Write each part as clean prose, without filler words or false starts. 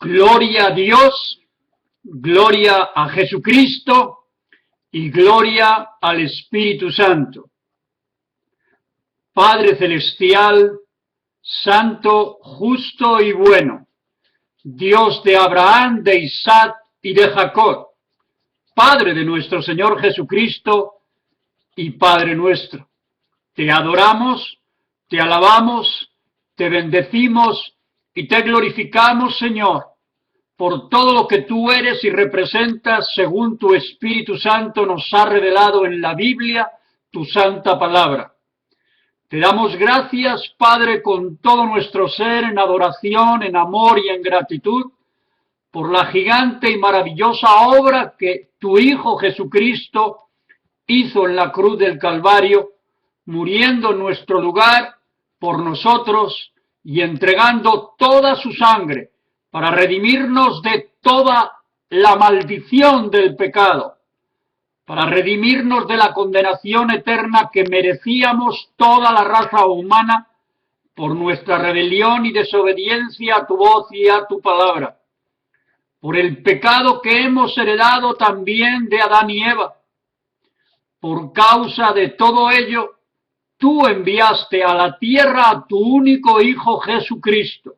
Gloria a Dios, gloria a Jesucristo y gloria al Espíritu Santo. Padre Celestial, Santo, justo y bueno, Dios de Abraham, de Isaac y de Jacob, Padre de nuestro Señor Jesucristo y Padre nuestro. Te adoramos, te alabamos, te bendecimos y te glorificamos, Señor, por todo lo que tú eres y representas según tu Espíritu Santo nos ha revelado en la Biblia, tu santa palabra. Te damos gracias, Padre, con todo nuestro ser, en adoración, en amor y en gratitud, por la gigante y maravillosa obra que tu Hijo Jesucristo hizo en la cruz del Calvario, muriendo en nuestro lugar por nosotros y entregando toda su sangre para redimirnos de toda la maldición del pecado, para redimirnos de la condenación eterna que merecíamos toda la raza humana por nuestra rebelión y desobediencia a tu voz y a tu palabra, por el pecado que hemos heredado también de Adán y Eva. Por causa de todo ello, tú enviaste a la tierra a tu único Hijo Jesucristo,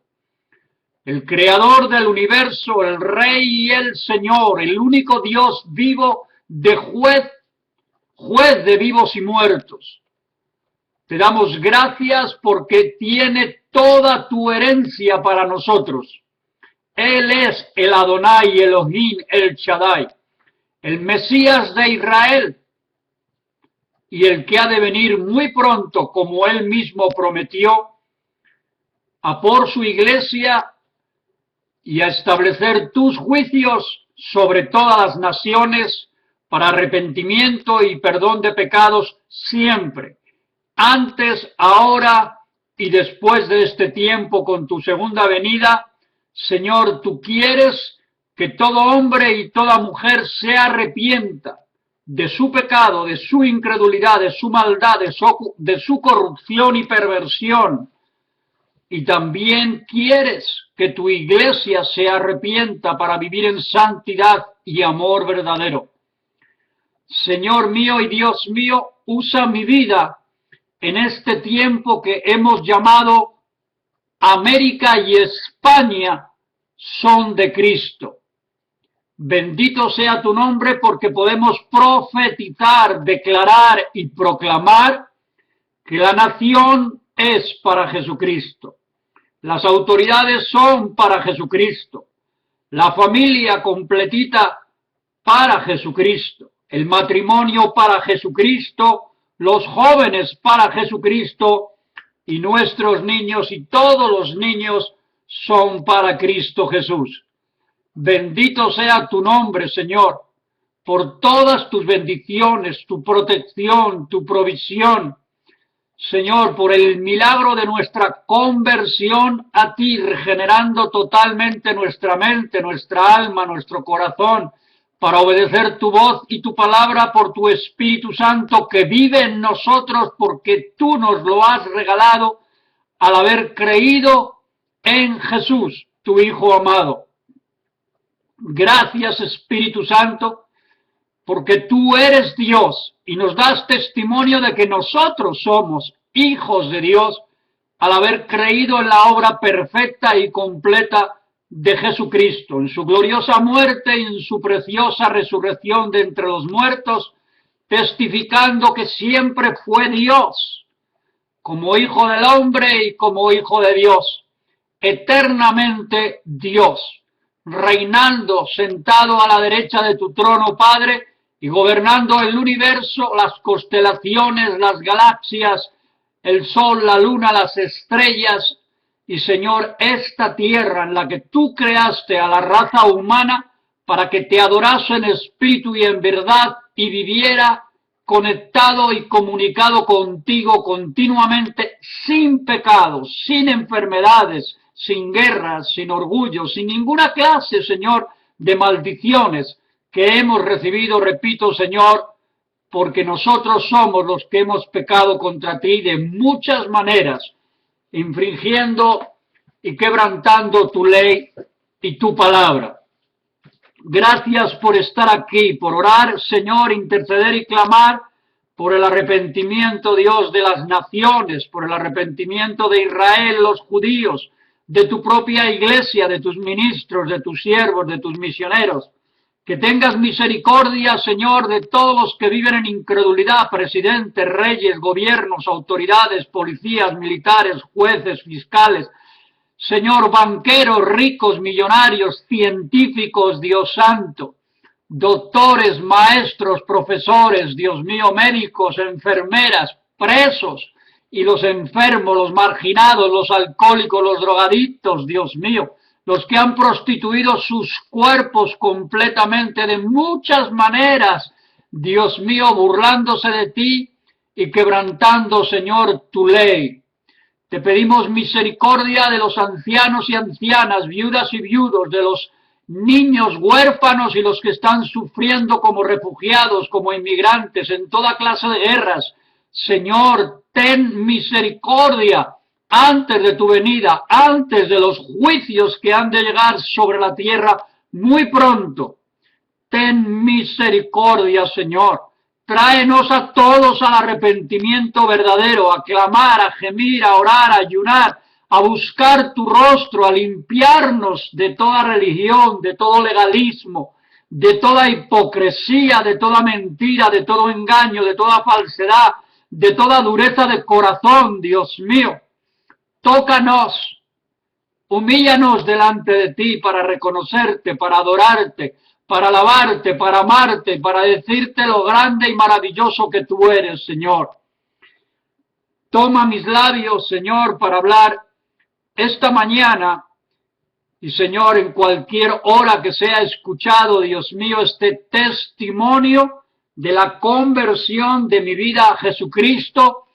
el Creador del universo, el Rey y el Señor, el único Dios vivo, de juez de vivos y muertos. Te damos gracias porque tiene toda tu herencia para nosotros. Él es el Adonai, Elohim, el Shaddai, el Mesías de Israel, y el que ha de venir muy pronto, como él mismo prometió, a por su iglesia y a establecer tus juicios sobre todas las naciones para arrepentimiento y perdón de pecados siempre, antes, ahora y después de este tiempo con tu segunda venida. Señor, tú quieres que todo hombre y toda mujer se arrepienta de su pecado, de su incredulidad, de su maldad, de su corrupción y perversión. Y también quieres que tu iglesia se arrepienta para vivir en santidad y amor verdadero. Señor mío y Dios mío, usa mi vida en este tiempo que hemos llamado América y España son de Cristo. Bendito sea tu nombre porque podemos profetizar, declarar y proclamar que la nación es para Jesucristo. Las autoridades son para Jesucristo. La familia completita para Jesucristo. El matrimonio para Jesucristo. Los jóvenes para Jesucristo. Y nuestros niños y todos los niños son para Cristo Jesús. Bendito sea tu nombre, Señor, por todas tus bendiciones, tu protección, tu provisión. Señor, por el milagro de nuestra conversión a ti, regenerando totalmente nuestra mente, nuestra alma, nuestro corazón, para obedecer tu voz y tu palabra por tu Espíritu Santo que vive en nosotros porque tú nos lo has regalado al haber creído en Jesús, tu Hijo amado. Gracias, Espíritu Santo, porque tú eres Dios y nos das testimonio de que nosotros somos hijos de Dios al haber creído en la obra perfecta y completa de Jesucristo, en su gloriosa muerte y en su preciosa resurrección de entre los muertos, testificando que siempre fue Dios, como Hijo del hombre y como Hijo de Dios, eternamente Dios, reinando sentado a la derecha de tu trono, Padre, y gobernando el universo, las constelaciones, las galaxias, el sol, la luna, las estrellas, y Señor, esta tierra en la que tú creaste a la raza humana para que te adorase en espíritu y en verdad y viviera conectado y comunicado contigo continuamente, sin pecados, sin enfermedades, sin guerras, sin orgullo, sin ninguna clase, Señor, de maldiciones que hemos recibido, repito, Señor, porque nosotros somos los que hemos pecado contra ti de muchas maneras, infringiendo y quebrantando tu ley y tu palabra. Gracias por estar aquí, por orar, Señor, interceder y clamar por el arrepentimiento, Dios, de las naciones, por el arrepentimiento de Israel, los judíos, de tu propia iglesia, de tus ministros, de tus siervos, de tus misioneros. Que tengas misericordia, Señor, de todos los que viven en incredulidad, presidentes, reyes, gobiernos, autoridades, policías, militares, jueces, fiscales, Señor, banqueros, ricos, millonarios, científicos, Dios santo, doctores, maestros, profesores, Dios mío, médicos, enfermeras, presos y los enfermos, los marginados, los alcohólicos, los drogadictos, Dios mío, los que han prostituido sus cuerpos completamente de muchas maneras, Dios mío, burlándose de ti y quebrantando, Señor, tu ley. Te pedimos misericordia de los ancianos y ancianas, viudas y viudos, de los niños huérfanos y los que están sufriendo como refugiados, como inmigrantes, en toda clase de guerras. Señor, ten misericordia antes de tu venida, antes de los juicios que han de llegar sobre la tierra muy pronto. Ten misericordia, Señor. Tráenos a todos al arrepentimiento verdadero, a clamar, a gemir, a orar, a ayunar, a buscar tu rostro, a limpiarnos de toda religión, de todo legalismo, de toda hipocresía, de toda mentira, de todo engaño, de toda falsedad, de toda dureza de corazón, Dios mío. Tócanos, humíllanos delante de ti para reconocerte, para adorarte, para alabarte, para amarte, para decirte lo grande y maravilloso que tú eres, Señor. Toma mis labios, Señor, para hablar esta mañana y, Señor, en cualquier hora que sea escuchado, Dios mío, este testimonio de la conversión de mi vida a Jesucristo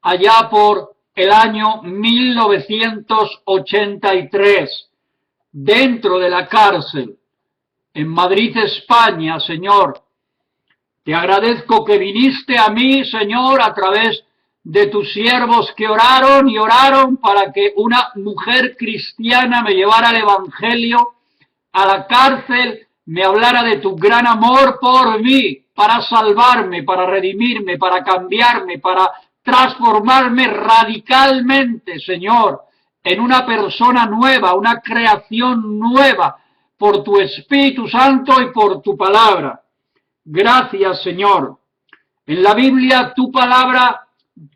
allá por el año 1983, dentro de la cárcel, en Madrid, España, Señor. Te agradezco que viniste a mí, Señor, a través de tus siervos que oraron y oraron para que una mujer cristiana me llevara al Evangelio a la cárcel, me hablara de tu gran amor por mí, para salvarme, para redimirme, para cambiarme, para transformarme radicalmente, Señor, en una persona nueva, una creación nueva, por tu Espíritu Santo y por tu palabra. Gracias, Señor. En la Biblia, tu palabra,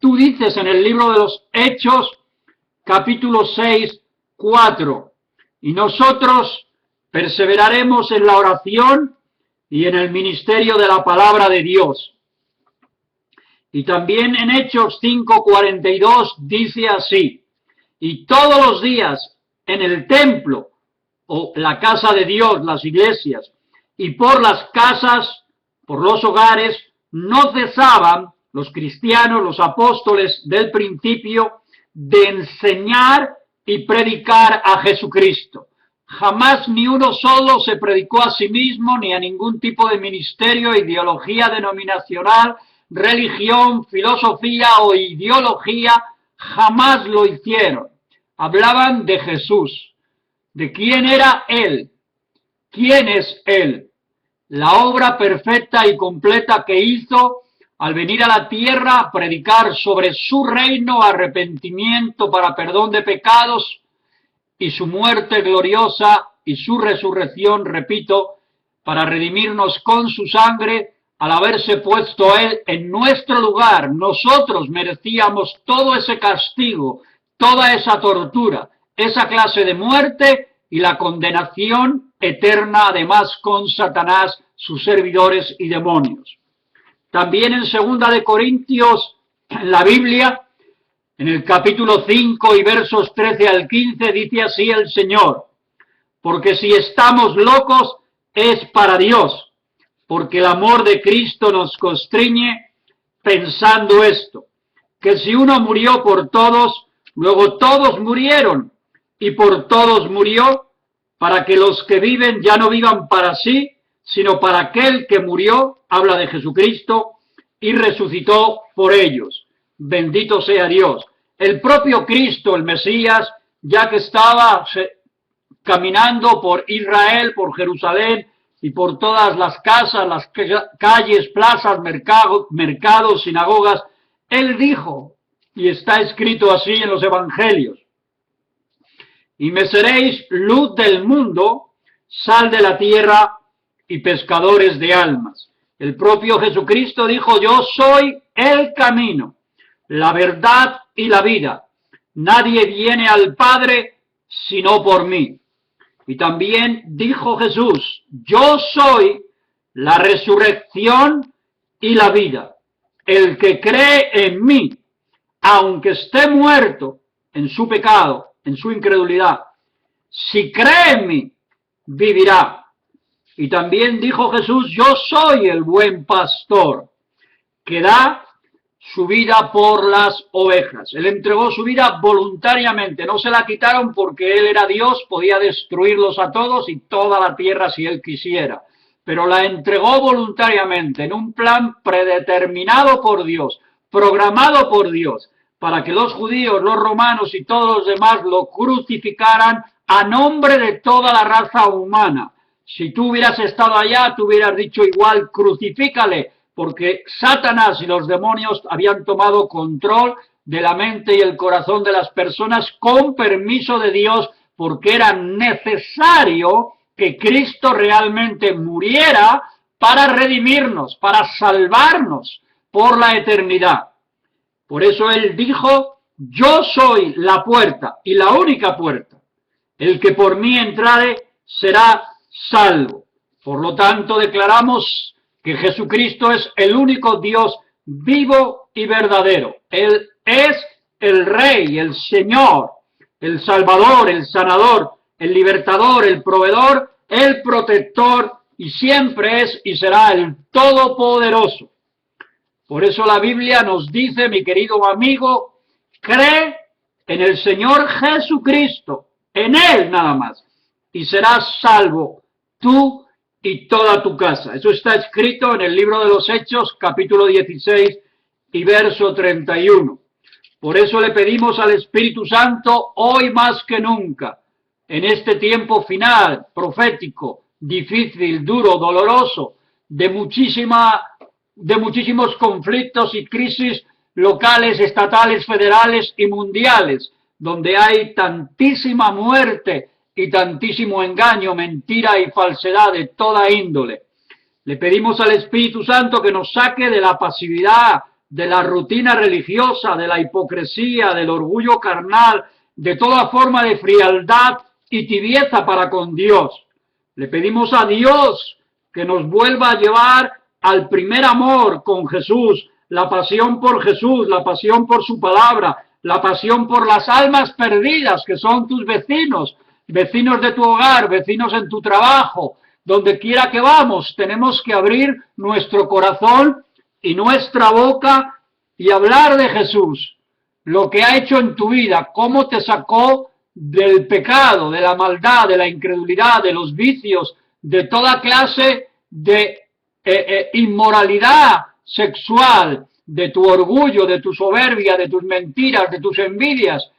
tú dices en el libro de los Hechos, capítulo 6, 4, y nosotros perseveraremos en la oración y en el ministerio de la palabra de Dios. Y también en Hechos 5, 42 dice así: y todos los días en el templo, o la casa de Dios, las iglesias, y por las casas, por los hogares, no cesaban los cristianos, los apóstoles del principio, de enseñar y predicar a Jesucristo. Jamás ni uno solo se predicó a sí mismo, ni a ningún tipo de ministerio, ideología denominacional, religión, filosofía o ideología, jamás lo hicieron. Hablaban de Jesús. ¿De quién era Él? ¿Quién es Él? La obra perfecta y completa que hizo al venir a la tierra a predicar sobre su reino, arrepentimiento para perdón de pecados, y su muerte gloriosa y su resurrección, repito, para redimirnos con su sangre, al haberse puesto Él en nuestro lugar. Nosotros merecíamos todo ese castigo, toda esa tortura, esa clase de muerte y la condenación eterna, además con Satanás, sus servidores y demonios. También en 2 de Corintios, en la Biblia, en el capítulo 5 y versos 13 al 15, dice así el Señor: porque si estamos locos es para Dios, porque el amor de Cristo nos constriñe, pensando esto, que si uno murió por todos, luego todos murieron, y por todos murió, para que los que viven ya no vivan para sí, sino para aquel que murió, habla de Jesucristo, y resucitó por ellos. Bendito sea Dios. El propio Cristo, el Mesías, ya que estaba caminando por Israel, por Jerusalén y por todas las casas, las calles, plazas, mercados, sinagogas, él dijo, y está escrito así en los evangelios: y me seréis luz del mundo, sal de la tierra y pescadores de almas. El propio Jesucristo dijo: yo soy el camino, la verdad y la vida. Nadie viene al Padre sino por mí. Y también dijo Jesús: yo soy la resurrección y la vida. El que cree en mí, aunque esté muerto en su pecado, en su incredulidad, si cree en mí, vivirá. Y también dijo Jesús: yo soy el buen pastor, que da su vida por las ovejas. Él entregó su vida voluntariamente, no se la quitaron porque él era Dios, podía destruirlos a todos y toda la tierra si él quisiera, pero la entregó voluntariamente en un plan predeterminado por Dios, programado por Dios, para que los judíos, los romanos y todos los demás lo crucificaran a nombre de toda la raza humana. Si tú hubieras estado allá, tú hubieras dicho igual: crucifícale, porque Satanás y los demonios habían tomado control de la mente y el corazón de las personas con permiso de Dios, porque era necesario que Cristo realmente muriera para redimirnos, para salvarnos por la eternidad. Por eso él dijo: yo soy la puerta y la única puerta. El que por mí entrare será salvo. Por lo tanto, declaramos que Jesucristo es el único Dios vivo y verdadero. Él es el Rey, el Señor, el Salvador, el Sanador, el Libertador, el Proveedor, el Protector, y siempre es y será el Todopoderoso. Por eso la Biblia nos dice, mi querido amigo, cree en el Señor Jesucristo, en Él nada más, y serás salvo tú y toda tu casa. Eso está escrito en el libro de los Hechos, capítulo 16 y verso 31. Por eso le pedimos al Espíritu Santo, hoy más que nunca, en este tiempo final, profético, difícil, duro, doloroso, de muchísimos conflictos y crisis locales, estatales, federales y mundiales, donde hay tantísima muerte y tantísimo engaño, mentira y falsedad de toda índole. Le pedimos al Espíritu Santo que nos saque de la pasividad, de la rutina religiosa, de la hipocresía, del orgullo carnal, de toda forma de frialdad y tibieza para con Dios. Le pedimos a Dios que nos vuelva a llevar al primer amor con Jesús, la pasión por Jesús, la pasión por su palabra, la pasión por las almas perdidas que son tus vecinos, vecinos de tu hogar, vecinos en tu trabajo, donde quiera que vamos, tenemos que abrir nuestro corazón y nuestra boca y hablar de Jesús, lo que ha hecho en tu vida, cómo te sacó del pecado, de la maldad, de la incredulidad, de los vicios, de toda clase de inmoralidad sexual, de tu orgullo, de tu soberbia, de tus mentiras, de tus envidias.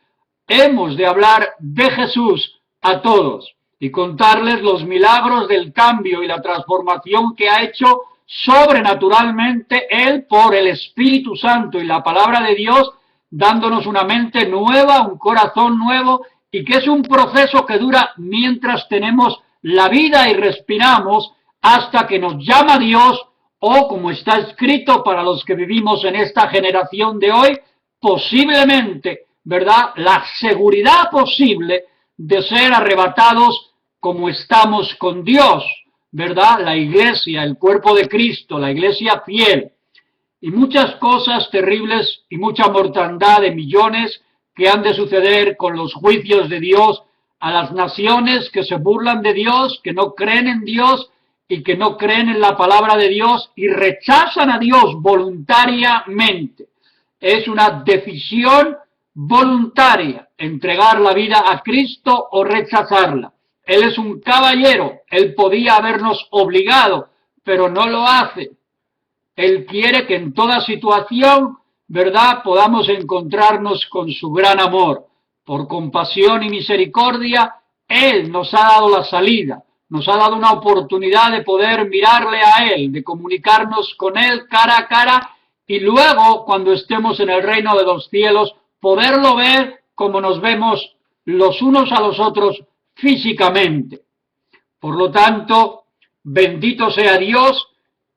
Hemos de hablar de Jesús a todos y contarles los milagros del cambio y la transformación que ha hecho sobrenaturalmente Él por el Espíritu Santo y la palabra de Dios, dándonos una mente nueva, un corazón nuevo, y que es un proceso que dura mientras tenemos la vida y respiramos, hasta que nos llama Dios, o como está escrito para los que vivimos en esta generación de hoy, posiblemente, ¿verdad?, la seguridad posible de ser arrebatados como estamos con Dios, ¿verdad?, la iglesia, el cuerpo de Cristo, la iglesia fiel, y muchas cosas terribles y mucha mortandad de millones que han de suceder con los juicios de Dios a las naciones que se burlan de Dios, que no creen en Dios y que no creen en la palabra de Dios y rechazan a Dios voluntariamente. Es una decisión voluntaria entregar la vida a Cristo o rechazarla. Él es un caballero, Él podía habernos obligado, pero no lo hace. Él quiere que en toda situación, ¿verdad?, podamos encontrarnos con su gran amor. Por compasión y misericordia, Él nos ha dado la salida, nos ha dado una oportunidad de poder mirarle a Él, de comunicarnos con Él cara a cara y luego, cuando estemos en el reino de los cielos, poderlo ver como nos vemos los unos a los otros físicamente. Por lo tanto, bendito sea Dios,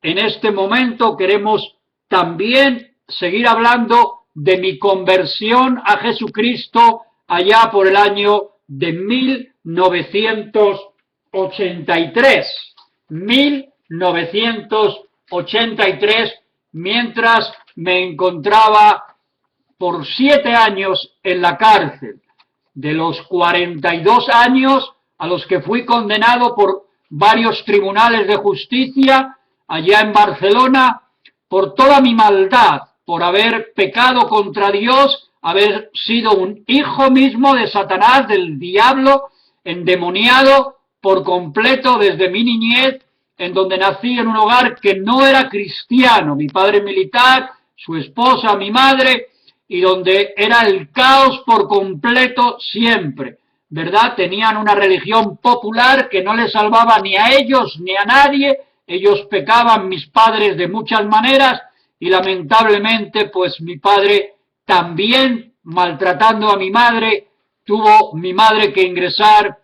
en este momento queremos también seguir hablando de mi conversión a Jesucristo allá por el año de 1983. 1983, mientras me encontraba por 7 años en la cárcel. De los 42 años a los que fui condenado por varios tribunales de justicia allá en Barcelona, por toda mi maldad, por haber pecado contra Dios, haber sido un hijo mismo de Satanás, del diablo, endemoniado por completo desde mi niñez, en donde nací en un hogar que no era cristiano, mi padre militar, su esposa, mi madre, y donde era el caos por completo siempre, ¿verdad? Tenían una religión popular que no les salvaba ni a ellos ni a nadie, ellos pecaban, mis padres, de muchas maneras, y lamentablemente, pues mi padre también, maltratando a mi madre, tuvo mi madre que ingresar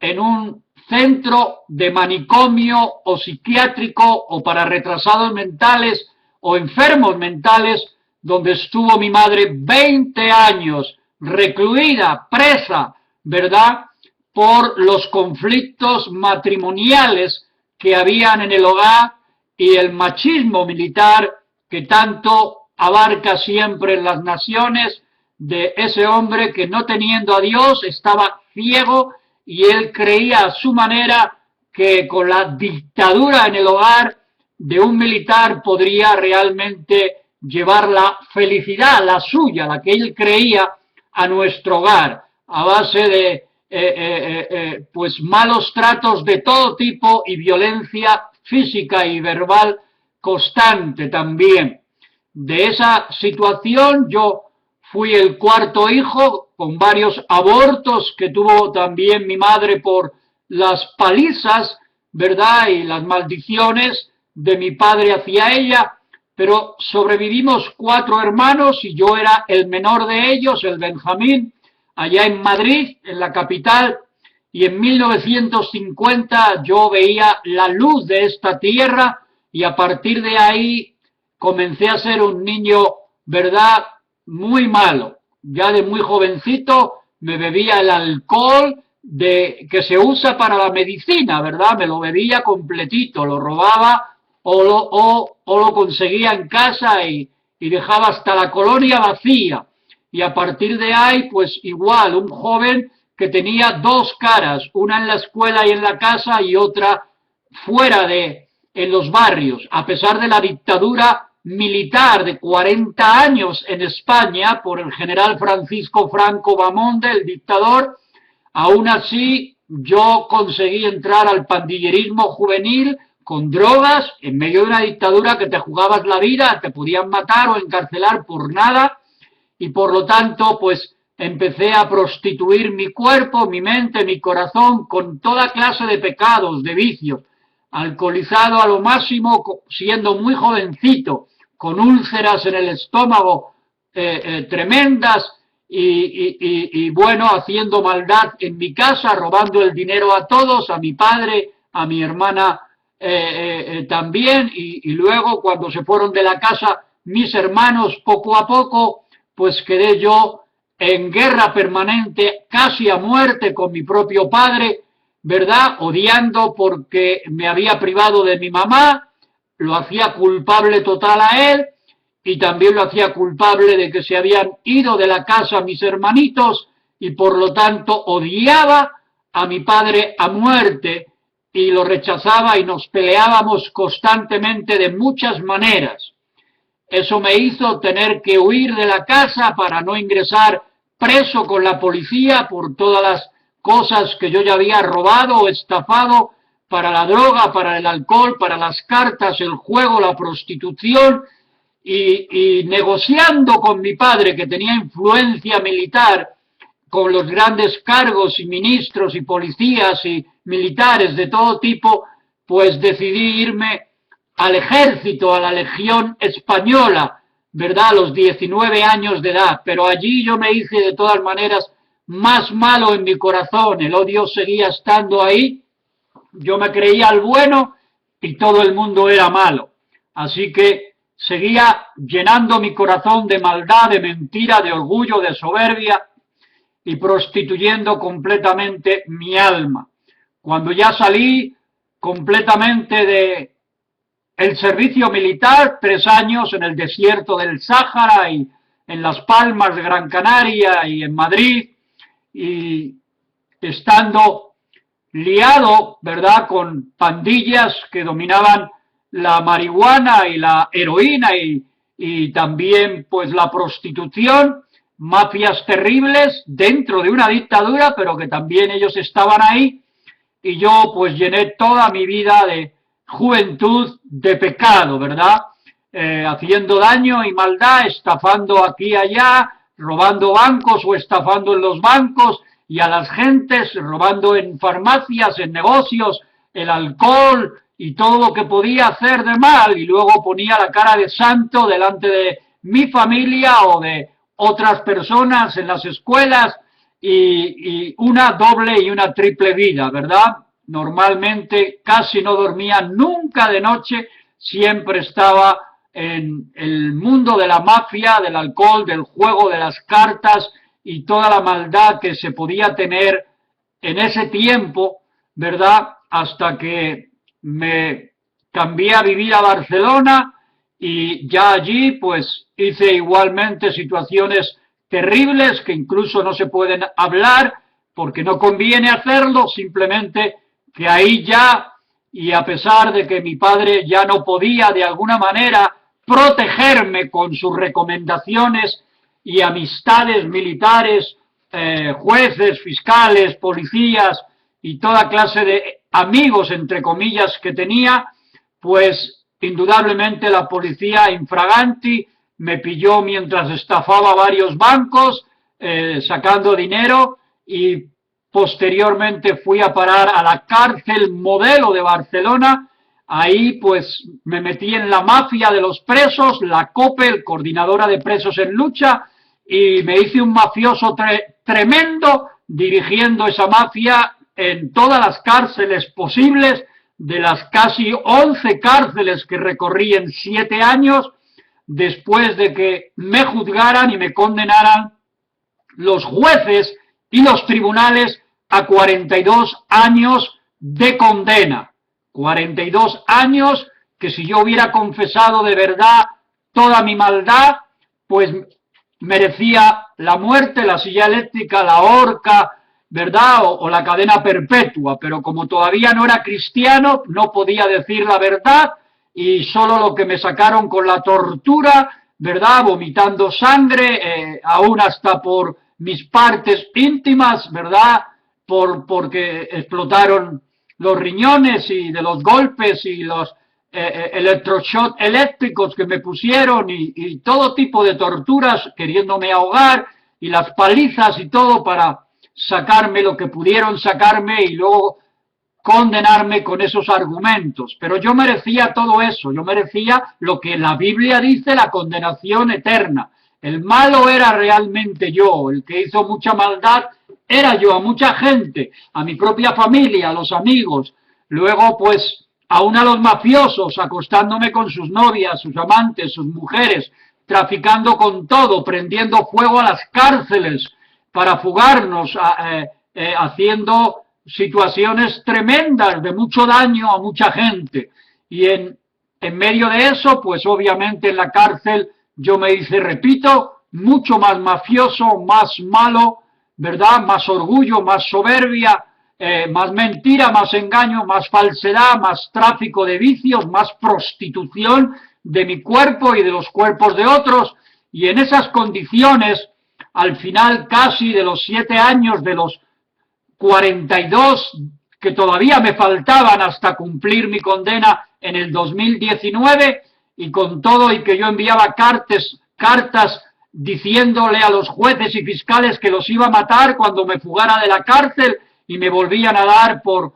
en un centro de manicomio o psiquiátrico o para retrasados mentales o enfermos mentales, donde estuvo mi madre 20 años recluida, presa, ¿verdad?, por los conflictos matrimoniales que habían en el hogar y el machismo militar que tanto abarca siempre en las naciones, de ese hombre que, no teniendo a Dios, estaba ciego y él creía a su manera que con la dictadura en el hogar de un militar podría realmente llevar la felicidad, la suya, la que él creía, a nuestro hogar, a base de pues malos tratos de todo tipo y violencia física y verbal constante también. De esa situación yo fui el cuarto hijo, con varios abortos que tuvo también mi madre por las palizas, ¿verdad?, y las maldiciones de mi padre hacia ella, pero sobrevivimos 4 hermanos y yo era el menor de ellos, el Benjamín, allá en Madrid, en la capital, y en 1950 yo veía la luz de esta tierra y a partir de ahí comencé a ser un niño, ¿verdad?, muy malo. Ya de muy jovencito me bebía el alcohol que se usa para la medicina, ¿verdad? Me lo bebía completito, lo robaba o lo conseguía en casa y dejaba hasta la colonia vacía. Y a partir de ahí, pues igual, un joven que tenía 2 caras, una en la escuela y en la casa y otra fuera en los barrios, a pesar de la dictadura militar de 40 años en España por el general Francisco Franco Bamonde, el dictador. Aún así yo conseguí entrar al pandillerismo juvenil con drogas en medio de una dictadura que te jugabas la vida, te podían matar o encarcelar por nada, y por lo tanto pues empecé a prostituir mi cuerpo, mi mente, mi corazón con toda clase de pecados, de vicios, alcoholizado a lo máximo, siendo muy jovencito, con úlceras en el estómago tremendas y bueno, haciendo maldad en mi casa, robando el dinero a todos, a mi padre, a mi hermana también, y luego cuando se fueron de la casa mis hermanos poco a poco, pues quedé yo en guerra permanente, casi a muerte con mi propio padre, ¿verdad?, odiando porque me había privado de mi mamá, lo hacía culpable total a él y también lo hacía culpable de que se habían ido de la casa mis hermanitos y por lo tanto odiaba a mi padre a muerte y lo rechazaba y nos peleábamos constantemente de muchas maneras. Eso me hizo tener que huir de la casa para no ingresar preso con la policía por todas las cosas que yo ya había robado o estafado para la droga, para el alcohol, para las cartas, el juego, la prostitución, y negociando con mi padre, que tenía influencia militar, con los grandes cargos y ministros y policías y militares de todo tipo, pues decidí irme al ejército, a la Legión Española, ¿verdad? A los 19 años de edad, pero allí yo me hice de todas maneras más malo en mi corazón, el odio seguía estando ahí, yo me creía el bueno y todo el mundo era malo, así que seguía llenando mi corazón de maldad, de mentira, de orgullo, de soberbia y prostituyendo completamente mi alma. Cuando ya salí completamente de el servicio militar, 3 años en el desierto del Sáhara y en Las Palmas de Gran Canaria y en Madrid, y estando liado, ¿verdad?, con pandillas que dominaban la marihuana y la heroína y también pues la prostitución, mafias terribles dentro de una dictadura, pero que también ellos estaban ahí, y yo pues llené toda mi vida de juventud de pecado, ¿verdad? Haciendo daño y maldad, estafando aquí y allá, robando bancos o estafando en los bancos y a las gentes, robando en farmacias, en negocios, el alcohol y todo lo que podía hacer de mal, y luego ponía la cara de santo delante de mi familia o de otras personas en las escuelas, y una doble y una triple vida, ¿verdad? Normalmente casi no dormía nunca de noche, siempre estaba en el mundo de la mafia, del alcohol, del juego, de las cartas y toda la maldad que se podía tener en ese tiempo, ¿verdad? Hasta que me cambié a vivir a Barcelona y ya allí pues hice igualmente situaciones terribles que incluso no se pueden hablar porque no conviene hacerlo, simplemente que ahí ya, y a pesar de que mi padre ya no podía de alguna manera protegerme con sus recomendaciones y amistades militares, jueces, fiscales, policías y toda clase de amigos, entre comillas, que tenía, pues indudablemente la policía infraganti me pilló mientras estafaba varios bancos, sacando dinero, y posteriormente fui a parar a la cárcel Modelo de Barcelona. Ahí pues me metí en la mafia de los presos, la COPE, coordinadora de presos en lucha, y me hice un mafioso tremendo dirigiendo esa mafia en todas las cárceles posibles, de las casi 11 cárceles que recorrí en 7 años, después de que me juzgaran y me condenaran los jueces y los tribunales a 42 años de condena. 42 años que si yo hubiera confesado de verdad toda mi maldad, pues merecía la muerte, la silla eléctrica, la horca, ¿verdad? O la cadena perpetua, pero como todavía no era cristiano, no podía decir la verdad, y solo lo que me sacaron con la tortura, ¿verdad? Vomitando sangre, aún hasta por mis partes íntimas, ¿verdad? Porque explotaron los riñones y de los golpes y los electroshock eléctricos que me pusieron y todo tipo de torturas queriéndome ahogar y las palizas y todo para sacarme lo que pudieron sacarme y luego condenarme con esos argumentos. Pero yo merecía todo eso, yo merecía lo que la Biblia dice, la condenación eterna. El malo era realmente yo, el que hizo mucha maldad era yo, a mucha gente, a mi propia familia, a los amigos, luego pues aún a los mafiosos, acostándome con sus novias, sus amantes, sus mujeres, traficando con todo, prendiendo fuego a las cárceles para fugarnos, haciendo situaciones tremendas de mucho daño a mucha gente. Y en medio de eso, pues obviamente en la cárcel yo me hice, repito, mucho más mafioso, más malo, ¿verdad? Más orgullo, más soberbia, más mentira, más engaño, más falsedad, más tráfico de vicios, más prostitución de mi cuerpo y de los cuerpos de otros. Y en esas condiciones, al final casi de los 7 años, de los 42 que todavía me faltaban hasta cumplir mi condena en el 2019, y con todo y que yo enviaba cartas diciéndole a los jueces y fiscales que los iba a matar cuando me fugara de la cárcel y me volvían a dar por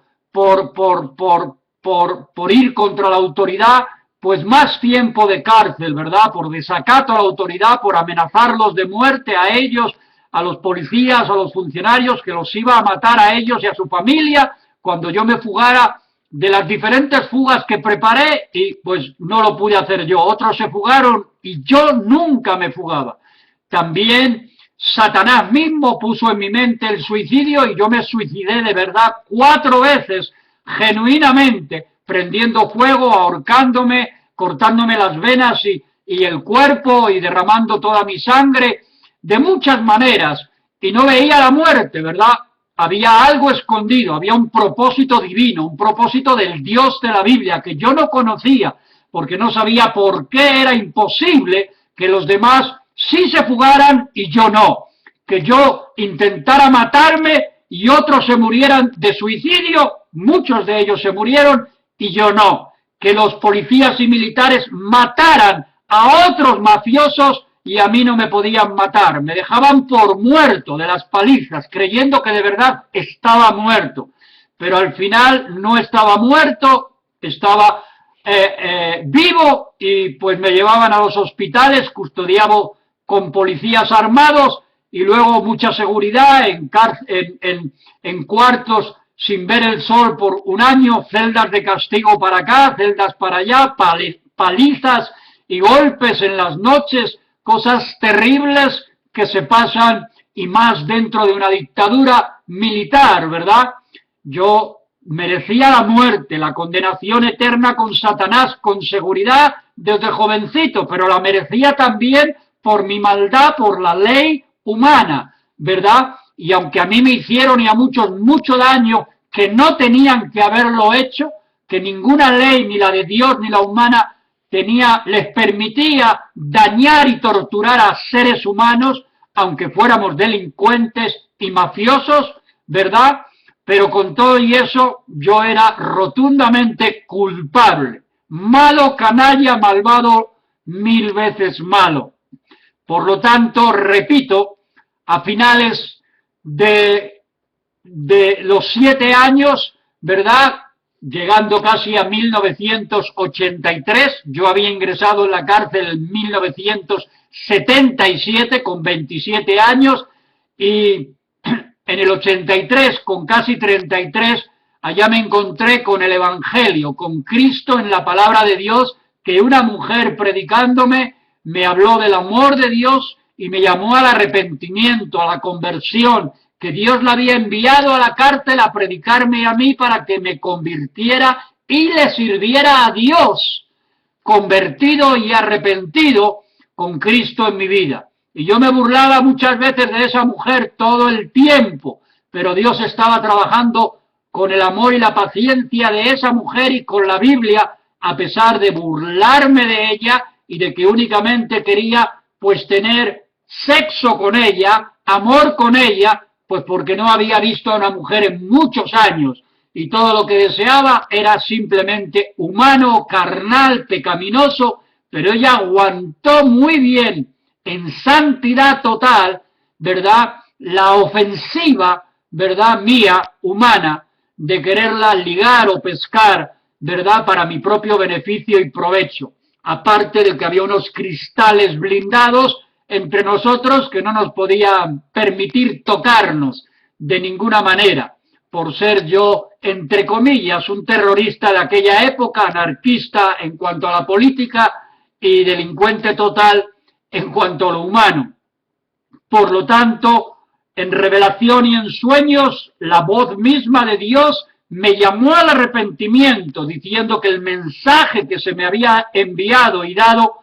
ir contra la autoridad, pues más tiempo de cárcel, ¿verdad? Por desacato a la autoridad, por amenazarlos de muerte a ellos, a los policías, a los funcionarios, que los iba a matar a ellos y a su familia cuando yo me fugara de las diferentes fugas que preparé, y pues no lo pude hacer yo. Otros se fugaron y yo nunca me fugaba. También Satanás mismo puso en mi mente el suicidio y yo me suicidé de verdad 4 veces, genuinamente, prendiendo fuego, ahorcándome, cortándome las venas y el cuerpo y derramando toda mi sangre, de muchas maneras, y no veía la muerte, ¿verdad? Había algo escondido, había un propósito divino, un propósito del Dios de la Biblia que yo no conocía, porque no sabía por qué era imposible que los demás sí se fugaran y yo no, que yo intentara matarme y otros se murieran de suicidio, muchos de ellos se murieron y yo no, que los policías y militares mataran a otros mafiosos y a mí no me podían matar, me dejaban por muerto de las palizas, creyendo que de verdad estaba muerto, pero al final no estaba muerto, estaba vivo, y pues me llevaban a los hospitales, custodiado con policías armados y luego mucha seguridad en cuartos sin ver el sol por 1 año, celdas de castigo para acá, celdas para allá, palizas y golpes en las noches, cosas terribles que se pasan, y más dentro de una dictadura militar, ¿verdad? Yo merecía la muerte, la condenación eterna con Satanás, con seguridad, desde jovencito, pero la merecía también por mi maldad, por la ley humana, ¿verdad? Y aunque a mí me hicieron y a muchos mucho daño que no tenían que haberlo hecho, que ninguna ley, ni la de Dios ni la humana, les permitía dañar y torturar a seres humanos, aunque fuéramos delincuentes y mafiosos, ¿verdad? Pero con todo y eso, yo era rotundamente culpable. Malo, canalla, malvado, 1000 veces malo. Por lo tanto, repito, a finales de los 7 años, ¿verdad?, llegando casi a 1983, yo había ingresado en la cárcel en 1977 con 27 años, y en el 83, con casi 33, allá me encontré con el Evangelio, con Cristo en la palabra de Dios, que una mujer predicándome me habló del amor de Dios y me llamó al arrepentimiento, a la conversión, que Dios la había enviado a la cárcel a predicarme a mí para que me convirtiera y le sirviera a Dios, convertido y arrepentido con Cristo en mi vida. Y yo me burlaba muchas veces de esa mujer todo el tiempo, pero Dios estaba trabajando con el amor y la paciencia de esa mujer y con la Biblia, a pesar de burlarme de ella y de que únicamente quería pues tener sexo con ella, amor con ella, pues porque no había visto a una mujer en muchos años, y todo lo que deseaba era simplemente humano, carnal, pecaminoso, pero ella aguantó muy bien, en santidad total, ¿verdad?, la ofensiva, ¿verdad?, mía, humana, de quererla ligar o pescar, ¿verdad?, para mi propio beneficio y provecho, aparte de que había unos cristales blindados entre nosotros que no nos podían permitir tocarnos de ninguna manera, por ser yo, entre comillas, un terrorista de aquella época, anarquista en cuanto a la política y delincuente total en cuanto a lo humano. Por lo tanto, en revelación y en sueños, la voz misma de Dios me llamó al arrepentimiento, diciendo que el mensaje que se me había enviado y dado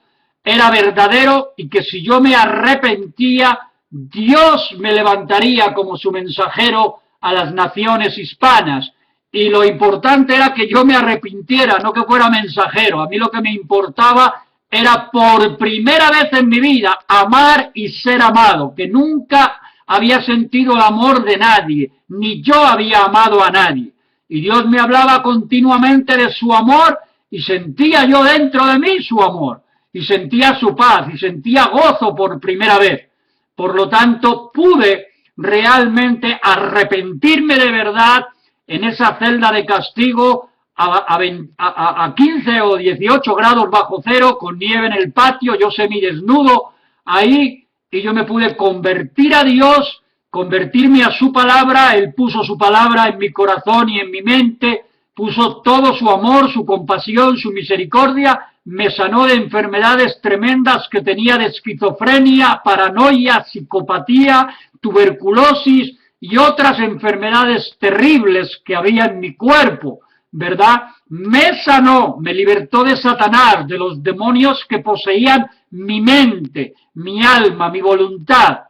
era verdadero y que si yo me arrepentía, Dios me levantaría como su mensajero a las naciones hispanas. Y lo importante era que yo me arrepintiera, no que fuera mensajero. A mí lo que me importaba era, por primera vez en mi vida, amar y ser amado, que nunca había sentido el amor de nadie, ni yo había amado a nadie. Y Dios me hablaba continuamente de su amor y sentía yo dentro de mí su amor. y sentía su paz y sentía gozo por primera vez. Por lo tanto, pude realmente arrepentirme de verdad en esa celda de castigo a 15 o 18 grados bajo cero, con nieve en el patio, yo semidesnudo ahí, y yo me pude convertir a Dios, convertirme a su palabra. Él puso su palabra en mi corazón y en mi mente, puso todo su amor, su compasión, su misericordia, me sanó de enfermedades tremendas que tenía, de esquizofrenia, paranoia, psicopatía, tuberculosis y otras enfermedades terribles que había en mi cuerpo, ¿verdad? Me sanó, me libertó de Satanás, de los demonios que poseían mi mente, mi alma, mi voluntad.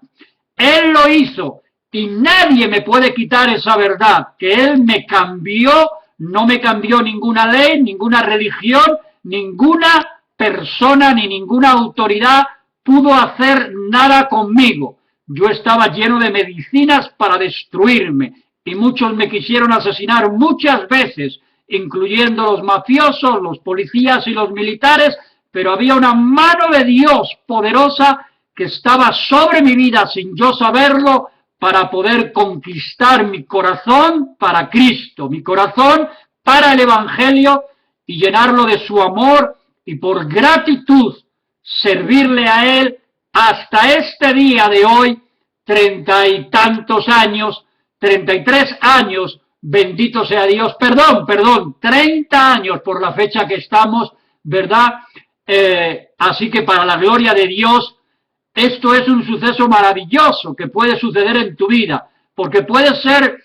Él lo hizo y nadie me puede quitar esa verdad, que Él me cambió. No me cambió ninguna ley, ninguna religión, ninguna persona ni ninguna autoridad pudo hacer nada conmigo. Yo estaba lleno de medicinas para destruirme y muchos me quisieron asesinar muchas veces, incluyendo los mafiosos, los policías y los militares, pero había una mano de Dios poderosa que estaba sobre mi vida sin yo saberlo, para poder conquistar mi corazón para Cristo, mi corazón para el Evangelio, y llenarlo de su amor, y por gratitud servirle a Él hasta este día de hoy, 30 y tantos años, 33 años, bendito sea Dios, perdón, 30 años por la fecha que estamos, ¿verdad? Así que para la gloria de Dios, esto es un suceso maravilloso que puede suceder en tu vida, porque puedes ser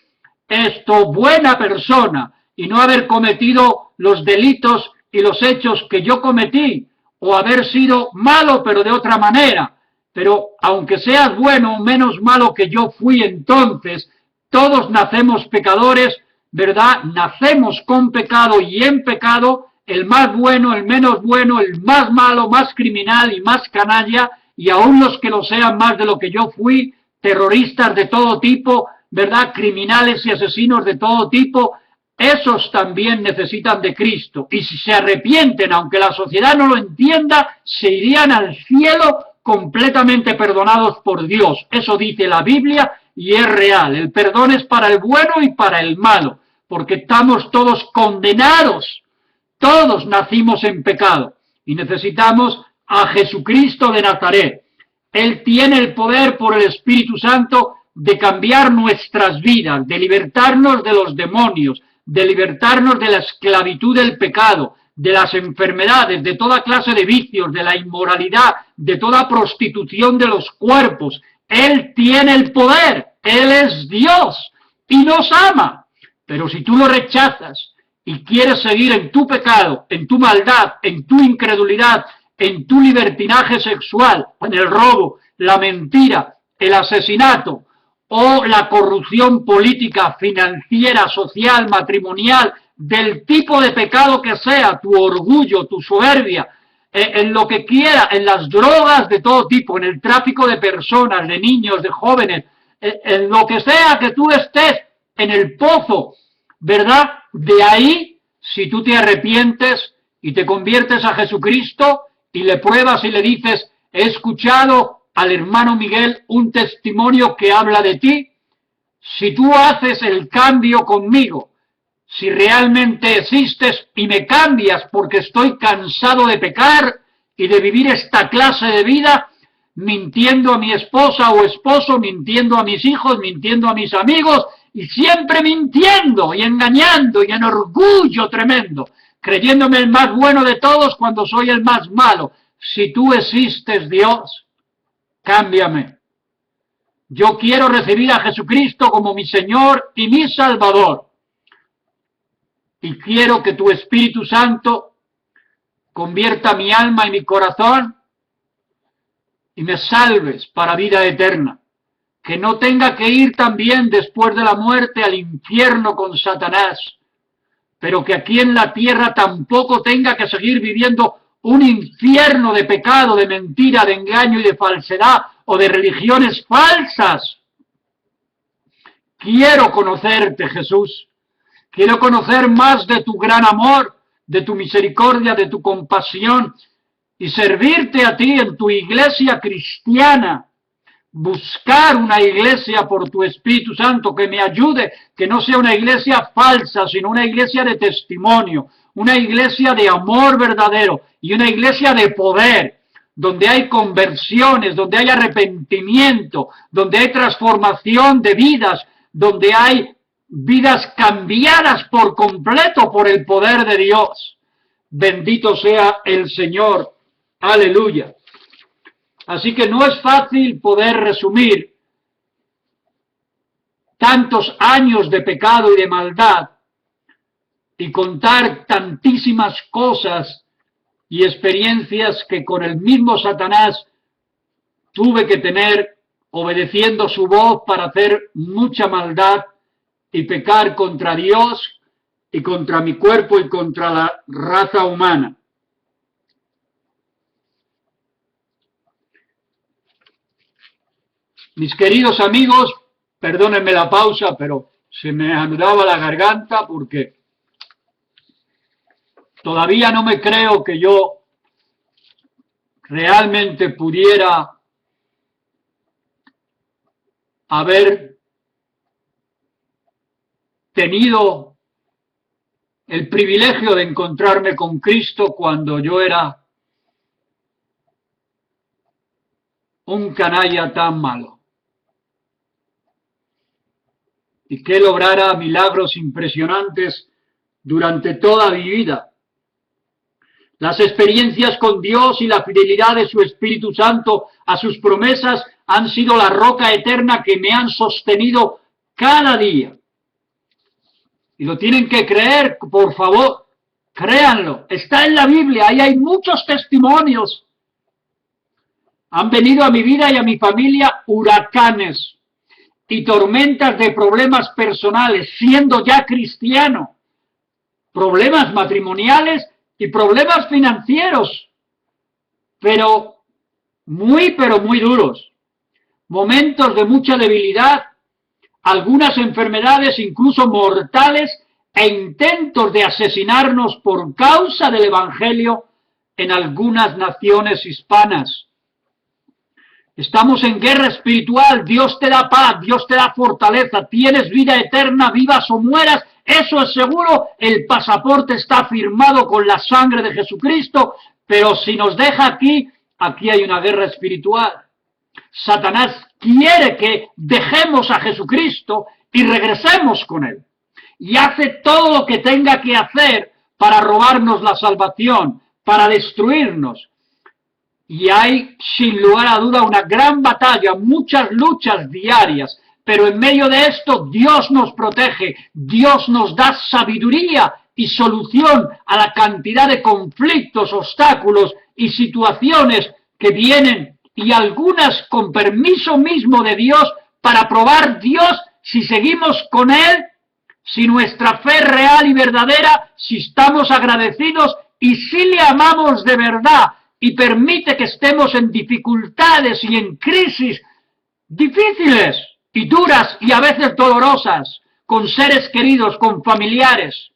buena persona y no haber cometido los delitos y los hechos que yo cometí, o haber sido malo pero de otra manera. Pero aunque seas bueno o menos malo que yo fui entonces, todos nacemos pecadores, ¿verdad? Nacemos con pecado y en pecado, el más bueno, el menos bueno, el más malo, más criminal y más canalla, y aún los que lo sean más de lo que yo fui, terroristas de todo tipo, ¿verdad? Criminales y asesinos de todo tipo, esos también necesitan de Cristo. Y si se arrepienten, aunque la sociedad no lo entienda, se irían al cielo completamente perdonados por Dios. Eso dice la Biblia y es real. El perdón es para el bueno y para el malo, porque estamos todos condenados. Todos nacimos en pecado y necesitamos a Jesucristo de Nazaret. Él tiene el poder por el Espíritu Santo de cambiar nuestras vidas, de libertarnos de los demonios, de libertarnos de la esclavitud del pecado, de las enfermedades, de toda clase de vicios, de la inmoralidad, de toda prostitución de los cuerpos. Él tiene el poder, Él es Dios y nos ama. Pero si tú lo rechazas y quieres seguir en tu pecado, en tu maldad, en tu incredulidad, en tu libertinaje sexual, en el robo, la mentira, el asesinato o la corrupción política, financiera, social, matrimonial, del tipo de pecado que sea, tu orgullo, tu soberbia, en lo que quiera, en las drogas de todo tipo, en el tráfico de personas, de niños, de jóvenes, en lo que sea que tú estés en el pozo, ¿verdad? De ahí, si tú te arrepientes y te conviertes a Jesucristo y le pruebas y le dices, he escuchado al hermano Miguel un testimonio que habla de ti, si tú haces el cambio conmigo, si realmente existes y me cambias porque estoy cansado de pecar y de vivir esta clase de vida, mintiendo a mi esposa o esposo, mintiendo a mis hijos, mintiendo a mis amigos, y siempre mintiendo y engañando y en orgullo tremendo, creyéndome el más bueno de todos cuando soy el más malo. Si tú existes, Dios, cámbiame. Yo quiero recibir a Jesucristo como mi Señor y mi Salvador. Y quiero que tu Espíritu Santo convierta mi alma y mi corazón y me salves para vida eterna. Que no tenga que ir también después de la muerte al infierno con Satanás, pero que aquí en la tierra tampoco tenga que seguir viviendo un infierno de pecado, de mentira, de engaño y de falsedad o de religiones falsas. Quiero conocerte, Jesús. Quiero conocer más de tu gran amor, de tu misericordia, de tu compasión, y servirte a ti en tu iglesia cristiana, buscar una iglesia por tu Espíritu Santo que me ayude, que no sea una iglesia falsa, sino una iglesia de testimonio, una iglesia de amor verdadero y una iglesia de poder, donde hay conversiones, donde hay arrepentimiento, donde hay transformación de vidas, donde hay vidas cambiadas por completo por el poder de Dios. Bendito sea el Señor. Aleluya. Así que no es fácil poder resumir tantos años de pecado y de maldad y contar tantísimas cosas y experiencias que con el mismo Satanás tuve que tener obedeciendo su voz para hacer mucha maldad y pecar contra Dios y contra mi cuerpo y contra la raza humana. Mis queridos amigos, perdónenme la pausa, pero se me anudaba la garganta porque todavía no me creo que yo realmente pudiera haber tenido el privilegio de encontrarme con Cristo cuando yo era un canalla tan malo. Y que lograra milagros impresionantes durante toda mi vida. Las experiencias con Dios y la fidelidad de su Espíritu Santo a sus promesas han sido la roca eterna que me han sostenido cada día. Y lo tienen que creer, por favor, créanlo. Está en la Biblia, ahí hay muchos testimonios. Han venido a mi vida y a mi familia huracanes y tormentas de problemas personales, siendo ya cristiano, problemas matrimoniales y problemas financieros, pero muy duros, momentos de mucha debilidad, algunas enfermedades incluso mortales e intentos de asesinarnos por causa del Evangelio en algunas naciones hispanas. Estamos en guerra espiritual, Dios te da paz, Dios te da fortaleza, tienes vida eterna, vivas o mueras, eso es seguro, el pasaporte está firmado con la sangre de Jesucristo, pero si nos deja aquí hay una guerra espiritual. Satanás quiere que dejemos a Jesucristo y regresemos con él. Y hace todo lo que tenga que hacer para robarnos la salvación, para destruirnos. Y hay, sin lugar a duda, una gran batalla, muchas luchas diarias, pero en medio de esto Dios nos protege, Dios nos da sabiduría y solución a la cantidad de conflictos, obstáculos y situaciones que vienen, y algunas con permiso mismo de Dios, para probar Dios si seguimos con Él, si nuestra fe es real y verdadera, si estamos agradecidos y si le amamos de verdad. Y permite que estemos en dificultades y en crisis difíciles y duras y a veces dolorosas, con seres queridos, con familiares.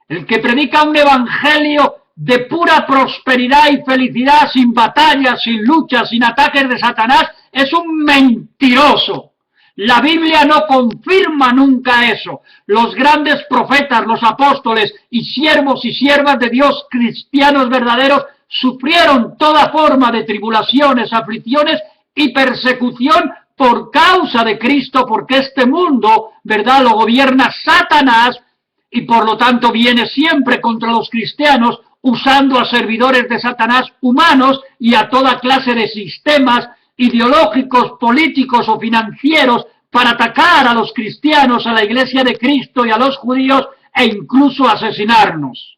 El que predica un evangelio de pura prosperidad y felicidad, sin batallas, sin luchas, sin ataques de Satanás, es un mentiroso. La Biblia no confirma nunca eso. Los grandes profetas, los apóstoles y siervos y siervas de Dios, cristianos verdaderos, sufrieron toda forma de tribulaciones, aflicciones y persecución por causa de Cristo, porque este mundo, ¿verdad?, lo gobierna Satanás y por lo tanto viene siempre contra los cristianos usando a servidores de Satanás humanos y a toda clase de sistemas ideológicos, políticos o financieros para atacar a los cristianos, a la iglesia de Cristo y a los judíos e incluso asesinarnos.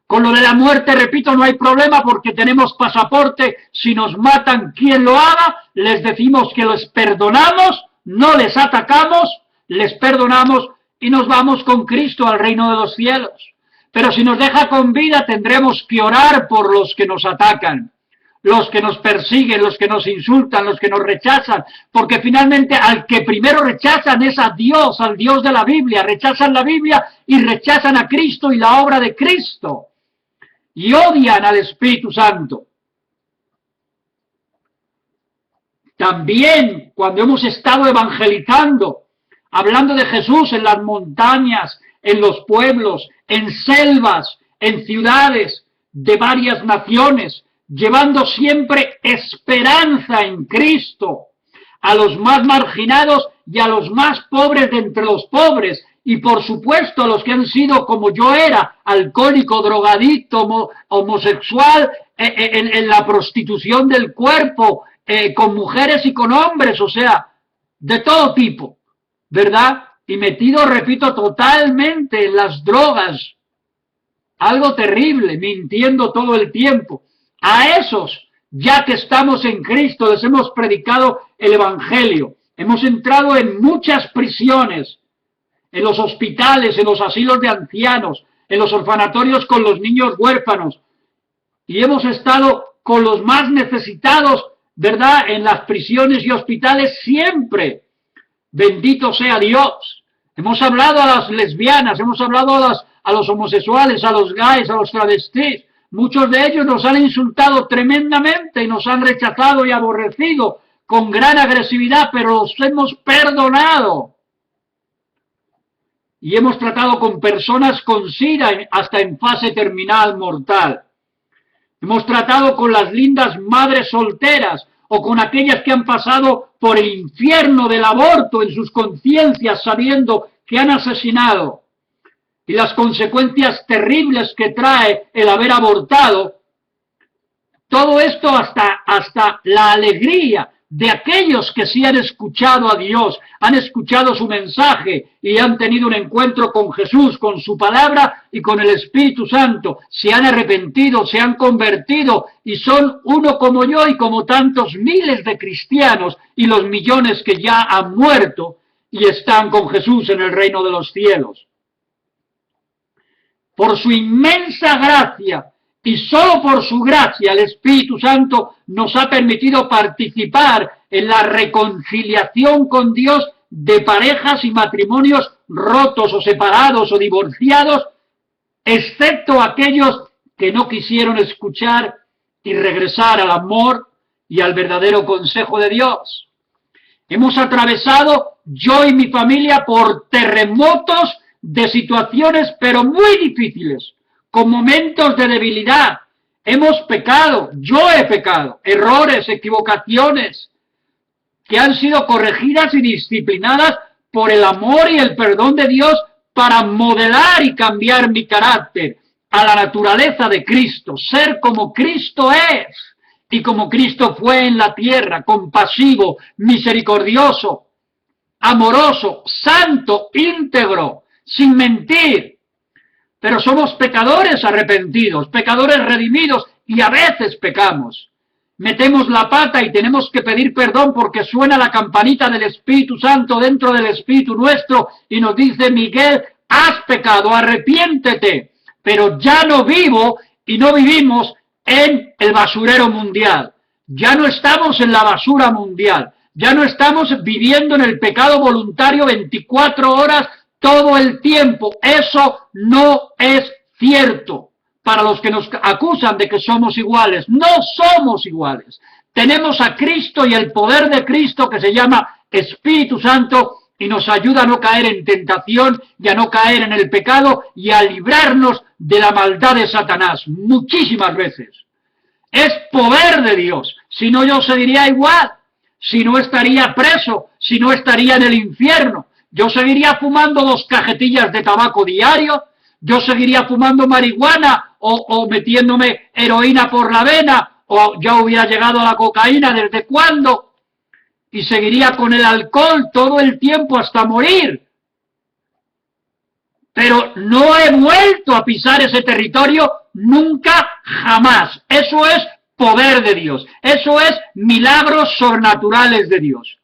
Con lo de la muerte, repito, no hay problema porque tenemos pasaporte. Si nos matan, quien lo haga, les decimos que les perdonamos, no les atacamos, les perdonamos y nos vamos con Cristo al reino de los cielos. Pero si nos deja con vida, tendremos que orar por los que nos atacan, los que nos persiguen, los que nos insultan, los que nos rechazan, porque finalmente al que primero rechazan es a Dios, al Dios de la Biblia, rechazan la Biblia y rechazan a Cristo y la obra de Cristo. y odian al Espíritu Santo. También cuando hemos estado evangelizando, hablando de Jesús en las montañas, en los pueblos, en selvas, en ciudades de varias naciones, llevando siempre esperanza en Cristo a los más marginados y a los más pobres de entre los pobres, y por supuesto a los que han sido como yo era, alcohólico, drogadicto, homosexual, en la prostitución del cuerpo, con mujeres y con hombres, o sea, de todo tipo, ¿verdad? Y metido, repito, totalmente en las drogas, algo terrible, mintiendo todo el tiempo. A esos, ya que estamos en Cristo, les hemos predicado el Evangelio. Hemos entrado en muchas prisiones, en los hospitales, en los asilos de ancianos, en los orfanatorios con los niños huérfanos, y hemos estado con los más necesitados, ¿verdad?, en las prisiones y hospitales siempre. Bendito sea Dios. Hemos hablado a las lesbianas, hemos hablado a los homosexuales, a los gays, a los travestis. Muchos de ellos nos han insultado tremendamente y nos han rechazado y aborrecido con gran agresividad, pero los hemos perdonado. Y hemos tratado con personas con SIDA hasta en fase terminal mortal. Hemos tratado con las lindas madres solteras o con aquellas que han pasado por el infierno del aborto en sus conciencias sabiendo que han asesinado. Y las consecuencias terribles que trae el haber abortado. Todo esto hasta la alegría de aquellos que sí han escuchado a Dios, han escuchado su mensaje y han tenido un encuentro con Jesús, con su palabra y con el Espíritu Santo. Se han arrepentido, se han convertido y son uno como yo y como tantos miles de cristianos y los millones que ya han muerto y están con Jesús en el reino de los cielos. Por su inmensa gracia, y solo por su gracia el Espíritu Santo nos ha permitido participar en la reconciliación con Dios de parejas y matrimonios rotos o separados o divorciados, excepto aquellos que no quisieron escuchar y regresar al amor y al verdadero consejo de Dios. Hemos atravesado, yo y mi familia, por terremotos de situaciones pero muy difíciles, con momentos de debilidad. Hemos pecado, yo he pecado, errores, equivocaciones, que han sido corregidas y disciplinadas por el amor y el perdón de Dios para modelar y cambiar mi carácter a la naturaleza de Cristo, ser como Cristo es y como Cristo fue en la tierra, compasivo, misericordioso, amoroso, santo, íntegro, sin mentir. Pero somos pecadores arrepentidos, pecadores redimidos y a veces pecamos. Metemos la pata y tenemos que pedir perdón porque suena la campanita del Espíritu Santo dentro del Espíritu nuestro y nos dice: Miguel, has pecado, arrepiéntete. Pero ya no vivo y no vivimos en el basurero mundial. Ya no estamos en la basura mundial. Ya no estamos viviendo en el pecado voluntario 24 horas todo el tiempo. Eso no es cierto. Para los que nos acusan de que somos iguales, no somos iguales. Tenemos a Cristo y el poder de Cristo que se llama Espíritu Santo y nos ayuda a no caer en tentación y a no caer en el pecado y a librarnos de la maldad de Satanás muchísimas veces. Es poder de Dios. Si no, yo seguiría igual. Si no, estaría preso. Si no, estaría en el infierno. Yo seguiría fumando 2 cajetillas de tabaco diario, yo seguiría fumando marihuana o metiéndome heroína por la vena, o ya hubiera llegado a la cocaína desde cuándo, y seguiría con el alcohol todo el tiempo hasta morir. Pero no he vuelto a pisar ese territorio nunca, jamás. Eso es poder de Dios, eso es milagros sobrenaturales de Dios.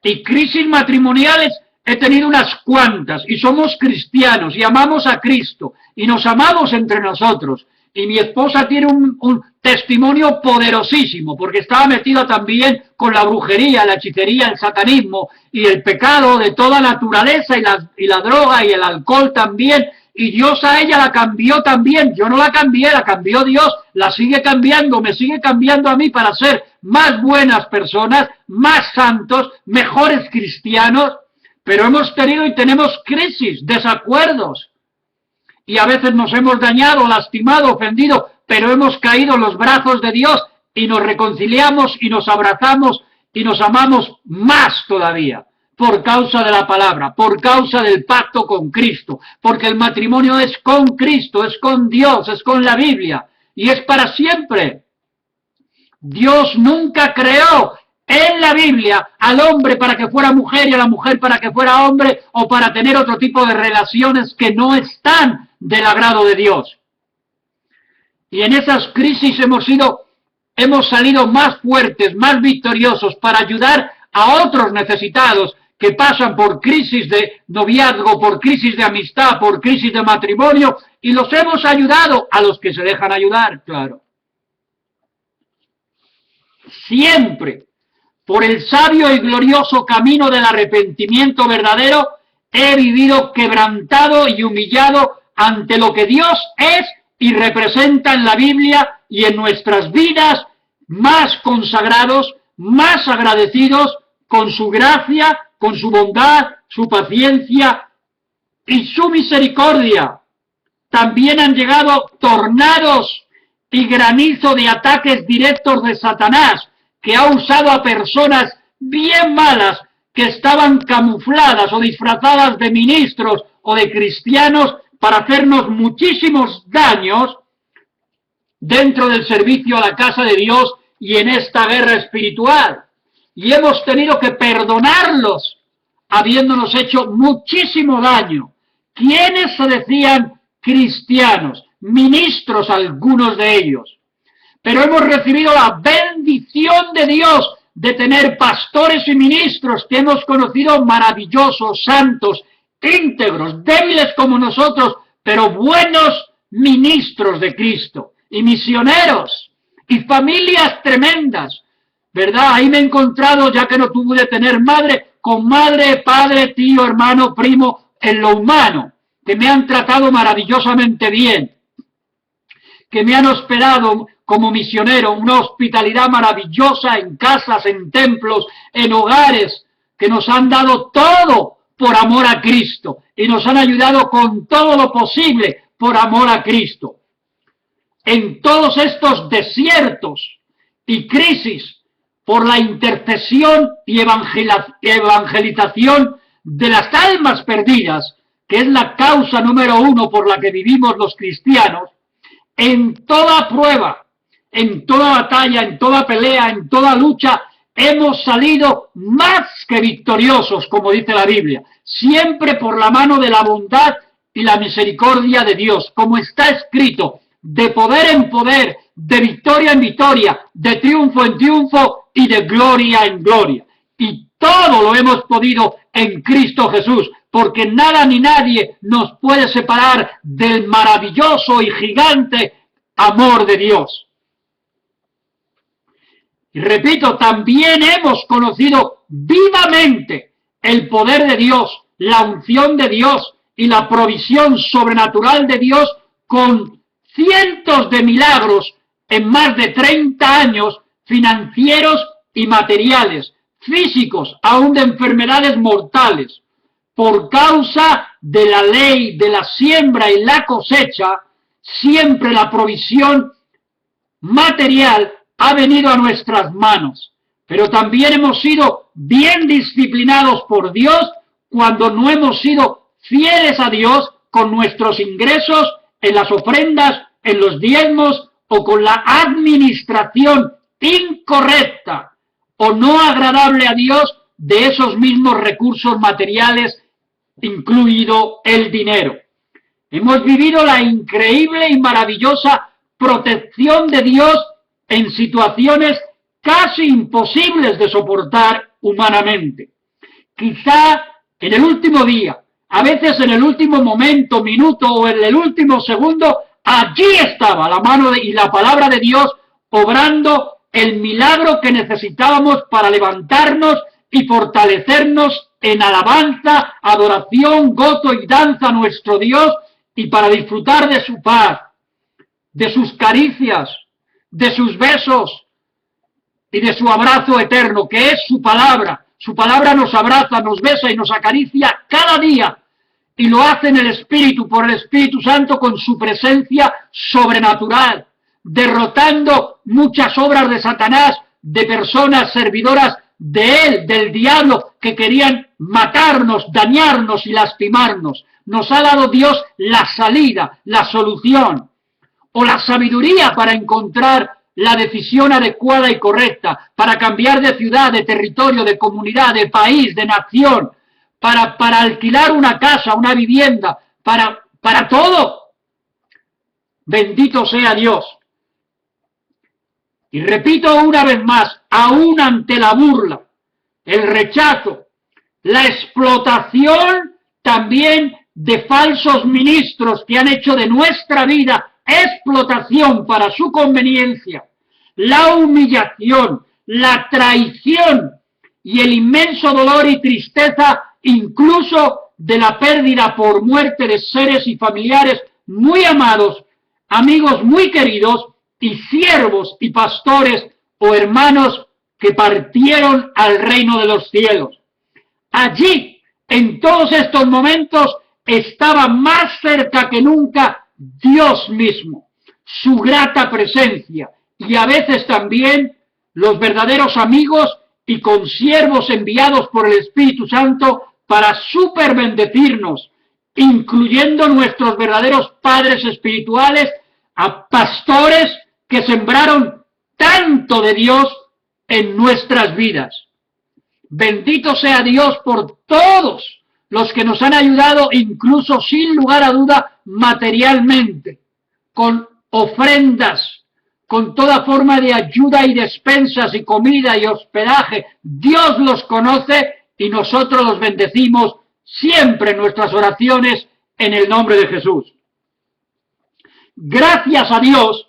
Y crisis matrimoniales he tenido unas cuantas, y somos cristianos, y amamos a Cristo, y nos amamos entre nosotros. Y mi esposa tiene un testimonio poderosísimo, porque estaba metida también con la brujería, la hechicería, el satanismo, y el pecado de toda naturaleza, y la droga, y el alcohol también, y Dios a ella la cambió también. Yo no la cambié, la cambió Dios, la sigue cambiando, me sigue cambiando a mí para ser más buenas personas, más santos, mejores cristianos, pero hemos tenido y tenemos crisis, desacuerdos, y a veces nos hemos dañado, lastimado, ofendido, pero hemos caído en los brazos de Dios y nos reconciliamos y nos abrazamos y nos amamos más todavía, por causa de la palabra, por causa del pacto con Cristo, porque el matrimonio es con Cristo, es con Dios, es con la Biblia, y es para siempre. Dios nunca creó en la Biblia al hombre para que fuera mujer y a la mujer para que fuera hombre, o para tener otro tipo de relaciones que no están del agrado de Dios. Y en esas crisis hemos salido más fuertes, más victoriosos para ayudar a otros necesitados que pasan por crisis de noviazgo, por crisis de amistad, por crisis de matrimonio, y los hemos ayudado a los que se dejan ayudar, claro. Siempre, por el sabio y glorioso camino del arrepentimiento verdadero, he vivido quebrantado y humillado ante lo que Dios es y representa en la Biblia y en nuestras vidas, más consagrados, más agradecidos con su gracia, con su bondad, su paciencia y su misericordia. También han llegado tornados y granizo de ataques directos de Satanás, que ha usado a personas bien malas que estaban camufladas o disfrazadas de ministros o de cristianos para hacernos muchísimos daños dentro del servicio a la casa de Dios y en esta guerra espiritual. Y hemos tenido que perdonarlos, habiéndonos hecho muchísimo daño. ¿Quiénes se decían cristianos? Ministros algunos de ellos. Pero hemos recibido la bendición de Dios de tener pastores y ministros que hemos conocido maravillosos, santos, íntegros, débiles como nosotros, pero buenos ministros de Cristo, y misioneros, y familias tremendas, ¿verdad? Ahí me he encontrado, ya que no tuve de tener madre, con madre, padre, tío, hermano, primo, en lo humano, que me han tratado maravillosamente bien, que me han hospedado como misionero, una hospitalidad maravillosa en casas, en templos, en hogares, que nos han dado todo por amor a Cristo, y nos han ayudado con todo lo posible por amor a Cristo. En todos estos desiertos y crisis, por la intercesión y evangelización de las almas perdidas, que es la causa número 1 por la que vivimos los cristianos, en toda prueba, en toda batalla, en toda pelea, en toda lucha, hemos salido más que victoriosos, como dice la Biblia, siempre por la mano de la bondad y la misericordia de Dios, como está escrito, de poder en poder, de victoria en victoria, de triunfo en triunfo y de gloria en gloria. Y todo lo hemos podido en Cristo Jesús, porque nada ni nadie nos puede separar del maravilloso y gigante amor de Dios. Y repito, también hemos conocido vivamente el poder de Dios, la unción de Dios y la provisión sobrenatural de Dios con cientos de milagros en más de 30 años, financieros y materiales, físicos, aún de enfermedades mortales. Por causa de la ley de la siembra y la cosecha, siempre la provisión material ha venido a nuestras manos, pero también hemos sido bien disciplinados por Dios cuando no hemos sido fieles a Dios con nuestros ingresos en las ofrendas, en los diezmos o con la administración incorrecta o no agradable a Dios de esos mismos recursos materiales, incluido el dinero. Hemos vivido la increíble y maravillosa protección de Dios en situaciones casi imposibles de soportar humanamente. Quizá en el último día, a veces en el último momento, minuto o en el último segundo, allí estaba la mano y la palabra de Dios obrando el milagro que necesitábamos para levantarnos y fortalecernos en alabanza, adoración, gozo y danza a nuestro Dios y para disfrutar de su paz, de sus caricias, de sus besos y de su abrazo eterno, que es su palabra. Su palabra nos abraza, nos besa y nos acaricia cada día, y lo hace en el Espíritu, por el Espíritu Santo, con su presencia sobrenatural, derrotando muchas obras de Satanás, de personas servidoras de él, del diablo, que querían matarnos, dañarnos y lastimarnos. Nos ha dado Dios la salida, la solución, o la sabiduría para encontrar la decisión adecuada y correcta, para cambiar de ciudad, de territorio, de comunidad, de país, de nación, para alquilar una casa, una vivienda, para todo. Bendito sea Dios. Y repito una vez más, aún ante la burla, el rechazo, la explotación también de falsos ministros que han hecho de nuestra vida explotación para su conveniencia, la humillación, la traición y el inmenso dolor y tristeza, incluso de la pérdida por muerte de seres y familiares muy amados, amigos muy queridos y siervos y pastores o hermanos que partieron al reino de los cielos. Allí, en todos estos momentos, estaba más cerca que nunca Dios mismo, su grata presencia, y a veces también los verdaderos amigos y consiervos enviados por el Espíritu Santo para superbendecirnos, incluyendo nuestros verdaderos padres espirituales, a pastores que sembraron tanto de Dios en nuestras vidas. Bendito sea Dios por todos los que nos han ayudado, incluso sin lugar a duda, materialmente, con ofrendas, con toda forma de ayuda y despensas y comida y hospedaje. Dios los conoce y nosotros los bendecimos siempre en nuestras oraciones en el nombre de Jesús. Gracias a Dios,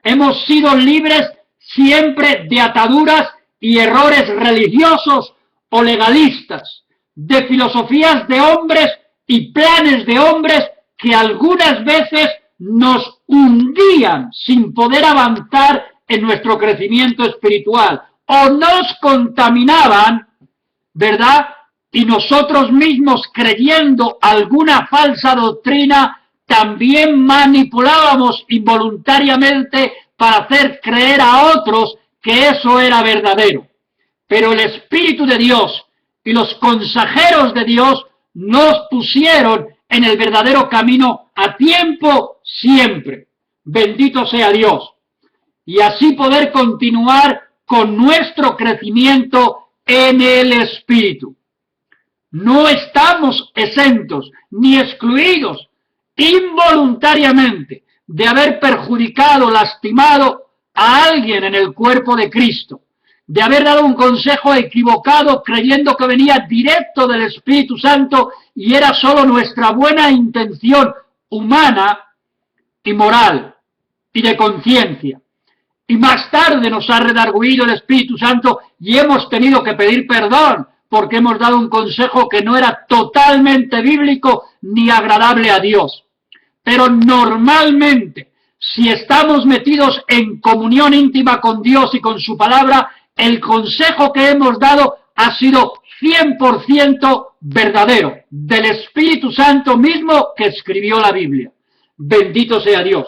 hemos sido libres siempre de ataduras y errores religiosos o legalistas, de filosofías de hombres y planes de hombres que algunas veces nos hundían sin poder avanzar en nuestro crecimiento espiritual, o nos contaminaban, ¿verdad? Y nosotros mismos, creyendo alguna falsa doctrina, también manipulábamos involuntariamente para hacer creer a otros que eso era verdadero. Pero el Espíritu de Dios y los consejeros de Dios nos pusieron en el verdadero camino a tiempo siempre. Bendito sea Dios. Y así poder continuar con nuestro crecimiento en el Espíritu. No estamos exentos ni excluidos involuntariamente de haber perjudicado, lastimado a alguien en el cuerpo de Cristo, de haber dado un consejo equivocado creyendo que venía directo del Espíritu Santo y era solo nuestra buena intención humana y moral y de conciencia. Y más tarde nos ha redarguido el Espíritu Santo y hemos tenido que pedir perdón porque hemos dado un consejo que no era totalmente bíblico ni agradable a Dios. Pero normalmente, si estamos metidos en comunión íntima con Dios y con su palabra, el consejo que hemos dado ha sido 100% verdadero, del Espíritu Santo mismo que escribió la Biblia. Bendito sea Dios.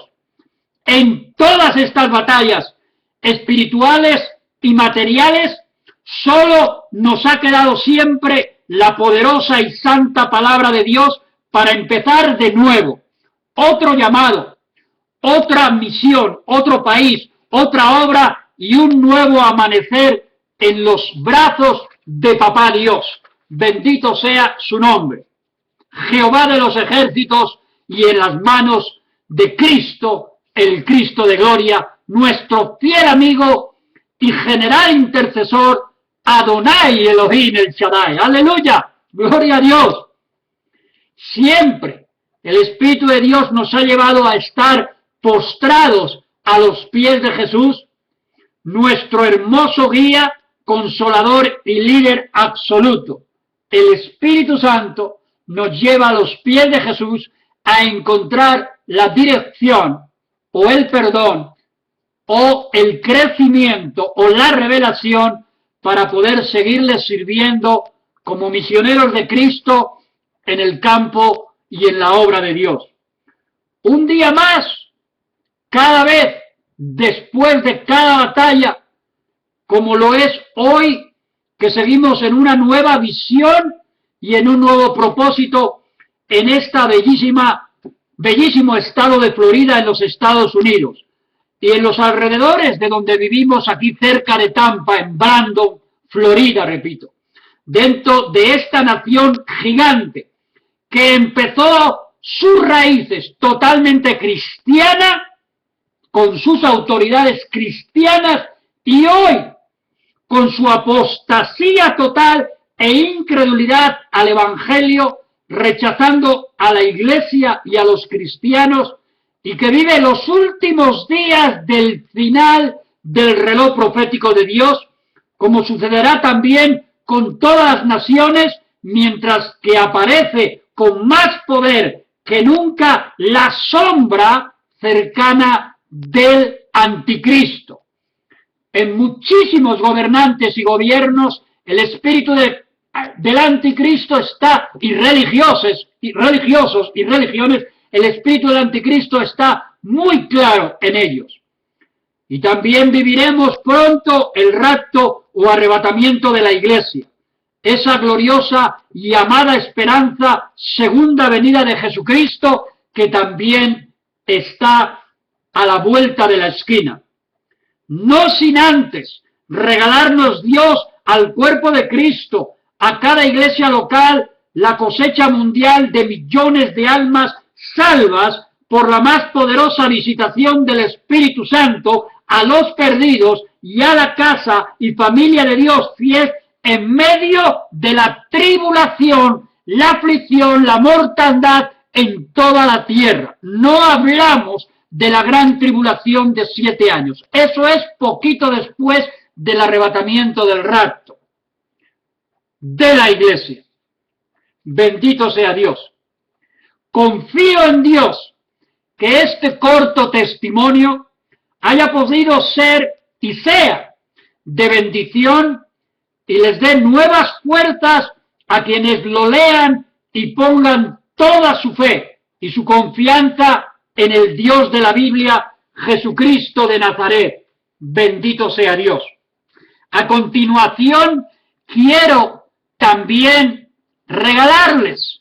En todas estas batallas espirituales y materiales, solo nos ha quedado siempre la poderosa y santa palabra de Dios para empezar de nuevo. Otro llamado, otra misión, otro país, otra obra y un nuevo amanecer en los brazos de Papá Dios. Bendito sea su nombre. Jehová de los ejércitos, y en las manos de Cristo, el Cristo de gloria, nuestro fiel amigo y general intercesor, Adonai Elohim el Shaddai. Aleluya, gloria a Dios. Siempre el Espíritu de Dios nos ha llevado a estar postrados a los pies de Jesús, nuestro hermoso guía, consolador y líder absoluto. El Espíritu Santo nos lleva a los pies de Jesús a encontrar la dirección o el perdón o el crecimiento o la revelación para poder seguirle sirviendo como misioneros de Cristo en el campo y en la obra de Dios. Un día más, cada vez después de cada batalla, como lo es hoy, que seguimos en una nueva visión y en un nuevo propósito en esta bellísimo estado de Florida en los Estados Unidos y en los alrededores de donde vivimos aquí cerca de Tampa, en Brandon, Florida, repito, dentro de esta nación gigante que empezó sus raíces totalmente cristiana, con sus autoridades cristianas, y hoy, con su apostasía total e incredulidad al Evangelio, rechazando a la Iglesia y a los cristianos, y que vive los últimos días del final del reloj profético de Dios, como sucederá también con todas las naciones, mientras que aparece con más poder que nunca la sombra cercana del anticristo. En muchísimos gobernantes y gobiernos el espíritu del anticristo está, y religiosos y religiones, el espíritu del anticristo está muy claro en ellos. Y también viviremos pronto el rapto o arrebatamiento de la Iglesia, esa gloriosa y amada esperanza, segunda venida de Jesucristo, que también está a la vuelta de la esquina. No sin antes regalarnos Dios al cuerpo de Cristo, a cada iglesia local, la cosecha mundial de millones de almas salvas por la más poderosa visitación del Espíritu Santo a los perdidos y a la casa y familia de Dios fiel en medio de la tribulación, la aflicción, la mortandad en toda la tierra. No hablamos de la gran tribulación de 7 años. Eso es poquito después del arrebatamiento del rapto de la iglesia. Bendito sea Dios. Confío en Dios que este corto testimonio haya podido ser y sea de bendición y les dé nuevas fuerzas a quienes lo lean y pongan toda su fe y su confianza en el Dios de la Biblia, Jesucristo de Nazaret. Bendito sea Dios. A continuación, quiero también regalarles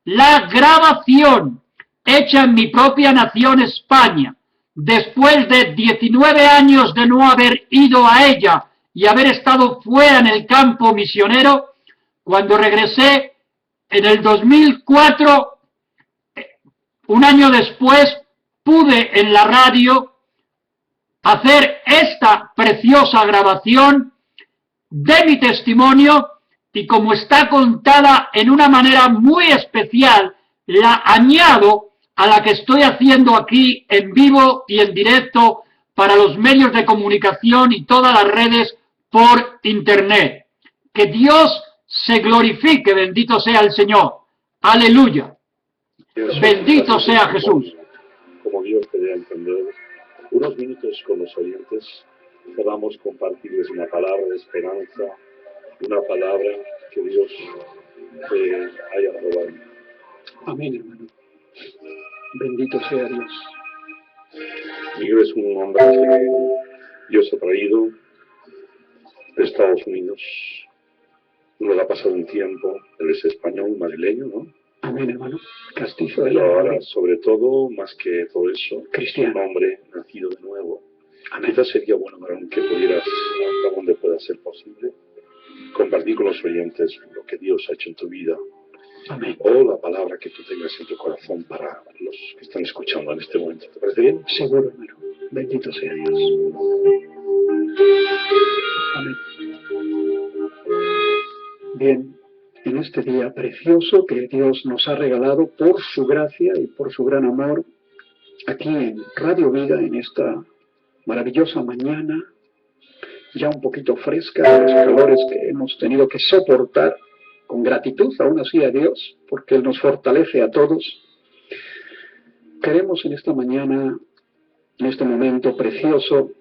la grabación hecha en mi propia nación, España, después de 19 años de no haber ido a ella y haber estado fuera en el campo misionero. Cuando regresé en el 2004, un año después, pude en la radio hacer esta preciosa grabación de mi testimonio, y como está contada en una manera muy especial, la añado a la que estoy haciendo aquí en vivo y en directo para los medios de comunicación y todas las redes por internet. Que Dios se glorifique, bendito sea el Señor. Aleluya. Bendito sea Jesús. Como Dios te dé a entender, unos minutos con los oyentes, podamos compartirles una palabra de esperanza, una palabra que Dios te haya dado. Amén, hermano. Bendito sea Dios. Miguel es un hombre que Dios ha traído de Estados Unidos. Luego ha pasado un tiempo, él es español, madrileño, ¿no? Amén, hermano. Castizo de Pero ahora, sobre todo, más que todo eso, cristiano, un hombre nacido de nuevo. Amén. Quizás sería bueno, varón, que pudieras, hasta donde pueda ser posible, compartir con los oyentes lo que Dios ha hecho en tu vida. Amén. O la palabra que tú tengas en tu corazón para los que están escuchando en este momento. ¿Te parece bien? Seguro, hermano. Bendito sea Dios. Amén. Bien, en este día precioso que Dios nos ha regalado por su gracia y por su gran amor, aquí en Radio Vida, en esta maravillosa mañana, ya un poquito fresca de los calores que hemos tenido que soportar, con gratitud aún así a Dios, porque Él nos fortalece a todos. Queremos en esta mañana, en este momento precioso,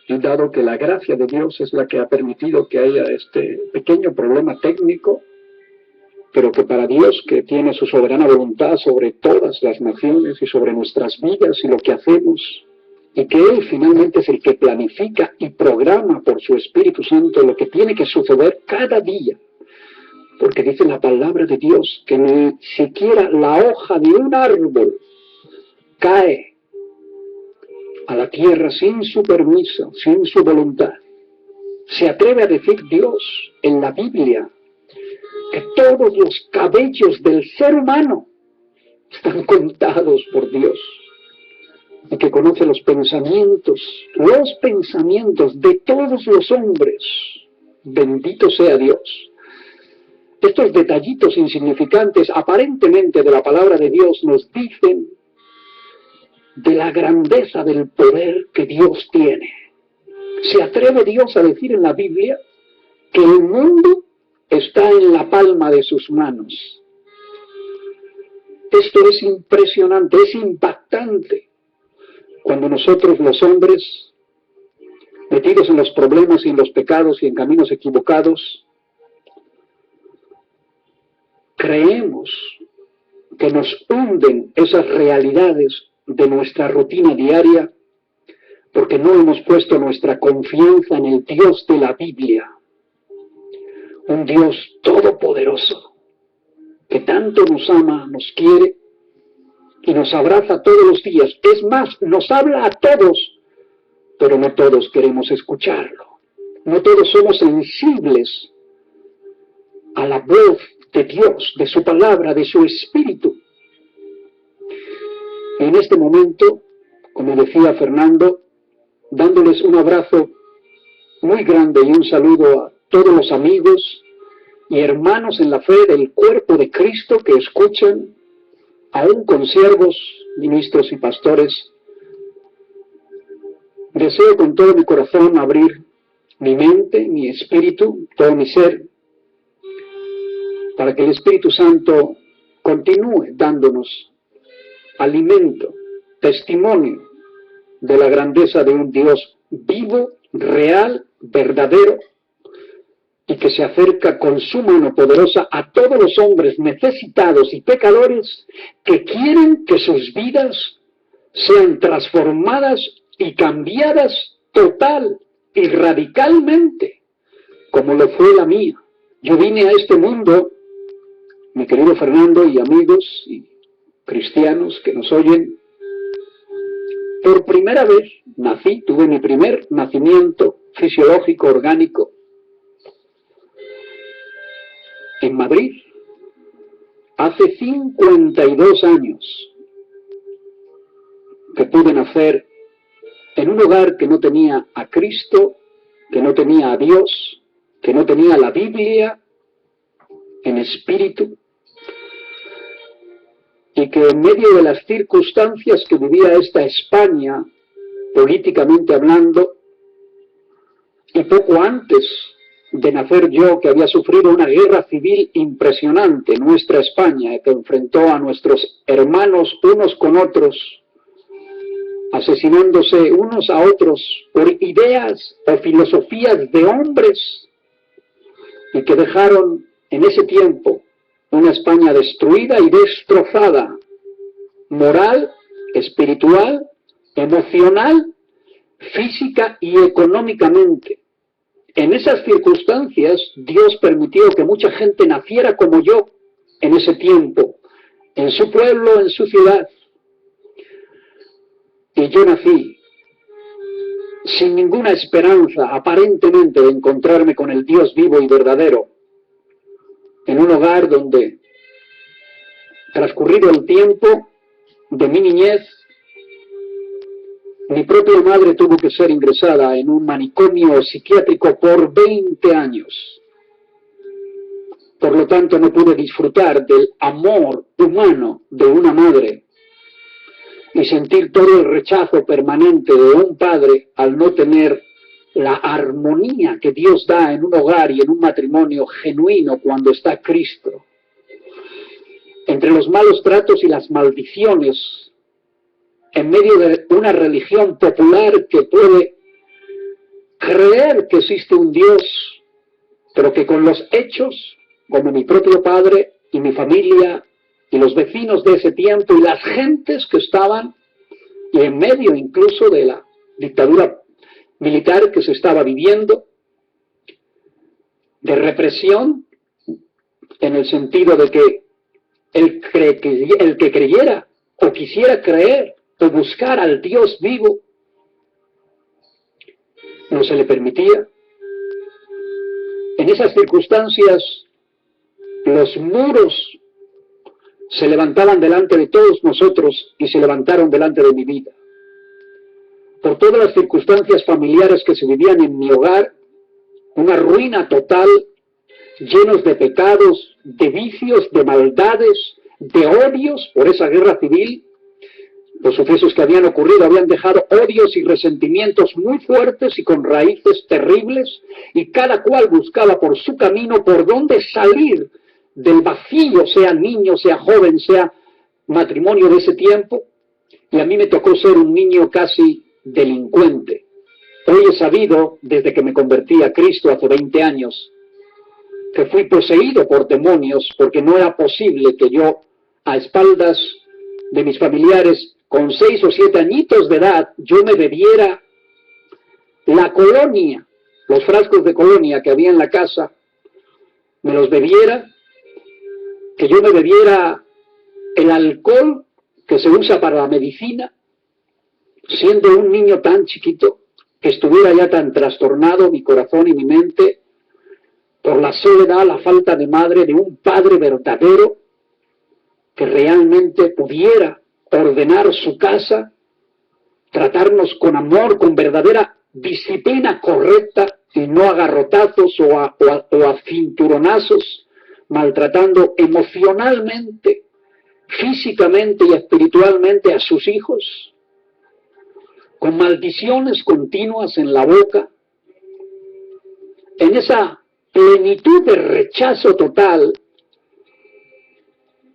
y dado que la gracia de Dios es la que ha permitido que haya este pequeño problema técnico, pero que para Dios, que tiene su soberana voluntad sobre todas las naciones y sobre nuestras vidas y lo que hacemos, y que Él finalmente es el que planifica y programa por su Espíritu Santo lo que tiene que suceder cada día, porque dice la palabra de Dios que ni siquiera la hoja de un árbol cae a la tierra sin su permiso, sin su voluntad. Se atreve a decir Dios en la Biblia que todos los cabellos del ser humano están contados por Dios y que conoce los pensamientos de todos los hombres. Bendito sea Dios. Estos detallitos insignificantes aparentemente de la palabra de Dios nos dicen de la grandeza del poder que Dios tiene. Se atreve Dios a decir en la Biblia que el mundo está en la palma de sus manos. Esto es impresionante, es impactante. Cuando nosotros los hombres, metidos en los problemas y en los pecados y en caminos equivocados, creemos que nos hunden esas realidades de nuestra rutina diaria porque no hemos puesto nuestra confianza en el Dios de la Biblia, un Dios todopoderoso que tanto nos ama, nos quiere y nos abraza todos los días. Es más, nos habla a todos, pero no todos queremos escucharlo. No todos somos sensibles a la voz de Dios, de su palabra, de su Espíritu. En este momento, como decía Fernando, dándoles un abrazo muy grande y un saludo a todos los amigos y hermanos en la fe del cuerpo de Cristo que escuchan, aún consiervos, ministros y pastores, deseo con todo mi corazón abrir mi mente, mi espíritu, todo mi ser, para que el Espíritu Santo continúe dándonos alimento, testimonio de la grandeza de un Dios vivo, real, verdadero, y que se acerca con su mano poderosa a todos los hombres necesitados y pecadores que quieren que sus vidas sean transformadas y cambiadas total y radicalmente, como lo fue la mía. Yo vine a este mundo, mi querido Fernando y amigos y cristianos que nos oyen, por primera vez nací, tuve mi primer nacimiento fisiológico, orgánico, en Madrid, hace 52 años que pude nacer en un hogar que no tenía a Cristo, que no tenía a Dios, que no tenía la Biblia en espíritu, y que en medio de las circunstancias que vivía esta España, políticamente hablando, y poco antes de nacer yo, que había sufrido una guerra civil impresionante, nuestra España, que enfrentó a nuestros hermanos unos con otros, asesinándose unos a otros por ideas o filosofías de hombres, y que dejaron en ese tiempo una España destruida y destrozada, moral, espiritual, emocional, física y económicamente. En esas circunstancias, Dios permitió que mucha gente naciera como yo en ese tiempo, en su pueblo, en su ciudad. Y yo nací sin ninguna esperanza, aparentemente, de encontrarme con el Dios vivo y verdadero, en un hogar donde, transcurrido el tiempo de mi niñez, mi propia madre tuvo que ser ingresada en un manicomio psiquiátrico por 20 años. Por lo tanto, no pude disfrutar del amor humano de una madre y sentir todo el rechazo permanente de un padre al no tener la armonía que Dios da en un hogar y en un matrimonio genuino cuando está Cristo. entre los malos tratos y las maldiciones, en medio de una religión popular que puede creer que existe un Dios, pero que con los hechos, como mi propio padre y mi familia y los vecinos de ese tiempo y las gentes que estaban, y en medio incluso de la dictadura militar que se estaba viviendo, de represión, en el sentido de que el que creyera o quisiera creer o buscar al Dios vivo, no se le permitía. En esas circunstancias, los muros se levantaban delante de todos nosotros y se levantaron delante de mi vida. Por todas las circunstancias familiares que se vivían en mi hogar, una ruina total, llenos de pecados, de vicios, de maldades, de odios por esa guerra civil. Los sucesos que habían ocurrido habían dejado odios y resentimientos muy fuertes y con raíces terribles, y cada cual buscaba por su camino por dónde salir del vacío, sea niño, sea joven, sea matrimonio de ese tiempo. Y a mí me tocó ser un niño casi delincuente. Hoy he sabido, desde que me convertí a Cristo hace 20 años, que fui poseído por demonios, porque no era posible que yo, a espaldas de mis familiares, con 6 o 7 añitos de edad, yo me bebiera la colonia, los frascos de colonia que había en la casa, me los bebiera, que yo me bebiera el alcohol que se usa para la medicina, siendo un niño tan chiquito, que estuviera ya tan trastornado mi corazón y mi mente por la soledad, la falta de madre, de un padre verdadero que realmente pudiera ordenar su casa, tratarnos con amor, con verdadera disciplina correcta y no a garrotazos o a cinturonazos, maltratando emocionalmente, físicamente y espiritualmente a sus hijos, con maldiciones continuas en la boca, en esa plenitud de rechazo total.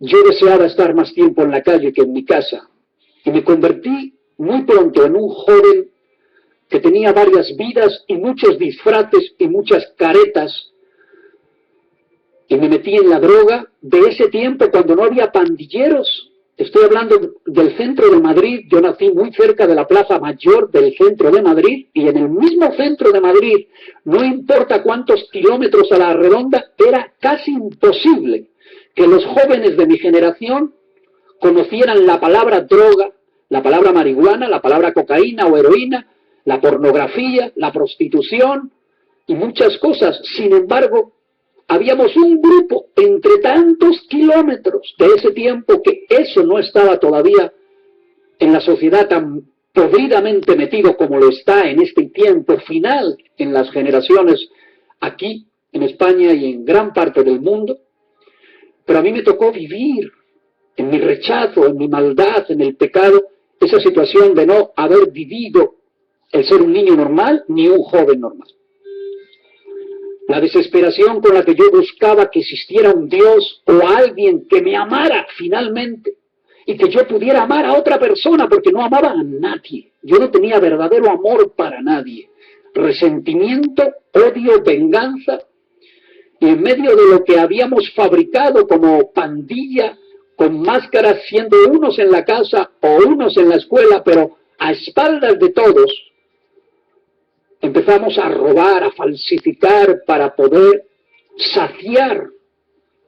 Yo deseaba estar más tiempo en la calle que en mi casa, y me convertí muy pronto en un joven que tenía varias vidas y muchos disfraces y muchas caretas, y me metí en la droga de ese tiempo cuando no había pandilleros. Estoy hablando del centro de Madrid. Yo nací muy cerca de la Plaza Mayor del centro de Madrid, y en el mismo centro de Madrid, no importa cuántos kilómetros a la redonda, era casi imposible que los jóvenes de mi generación conocieran la palabra droga, la palabra marihuana, la palabra cocaína o heroína, la pornografía, la prostitución y muchas cosas. Sin embargo, habíamos un grupo entre tantos kilómetros de ese tiempo que eso no estaba todavía en la sociedad tan podridamente metido como lo está en este tiempo final en las generaciones aquí en España y en gran parte del mundo. Pero a mí me tocó vivir en mi rechazo, en mi maldad, en el pecado, esa situación de no haber vivido el ser un niño normal ni un joven normal. La desesperación con la que yo buscaba que existiera un Dios o alguien que me amara finalmente y que yo pudiera amar a otra persona, porque no amaba a nadie. Yo no tenía verdadero amor para nadie. Resentimiento, odio, venganza. Y en medio de lo que habíamos fabricado como pandilla, con máscaras, siendo unos en la casa o unos en la escuela, pero a espaldas de todos, empezamos a robar, a falsificar para poder saciar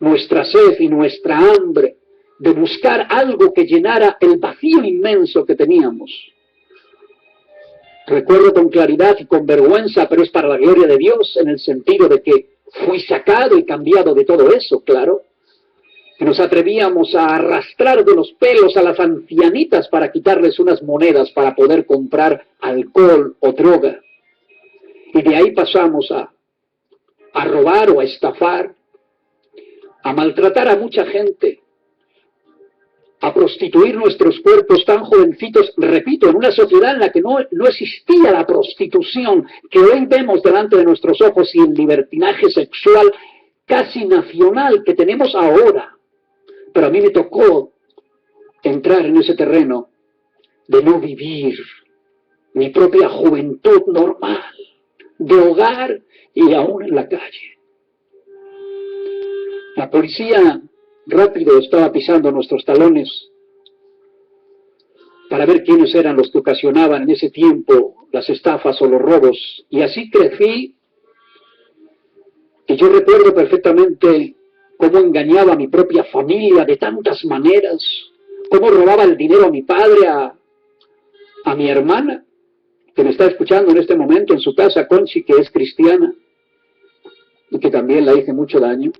nuestra sed y nuestra hambre de buscar algo que llenara el vacío inmenso que teníamos. Recuerdo con claridad y con vergüenza, pero es para la gloria de Dios, en el sentido de que fui sacado y cambiado de todo eso, claro, que nos atrevíamos a arrastrar de los pelos a las ancianitas para quitarles unas monedas para poder comprar alcohol o droga. Y de ahí pasamos a robar o a estafar, a maltratar a mucha gente, a prostituir nuestros cuerpos tan jovencitos, repito, en una sociedad en la que no existía la prostitución que hoy vemos delante de nuestros ojos y el libertinaje sexual casi nacional que tenemos ahora. Pero a mí me tocó entrar en ese terreno de no vivir mi propia juventud normal, de hogar y aún en la calle. La policía rápido estaba pisando nuestros talones para ver quiénes eran los que ocasionaban en ese tiempo las estafas o los robos. Y así crecí, y yo recuerdo perfectamente cómo engañaba a mi propia familia de tantas maneras, cómo robaba el dinero a mi padre, a mi hermana, que me está escuchando en este momento en su casa, Conchi, que es cristiana, y que también la hice mucho daño,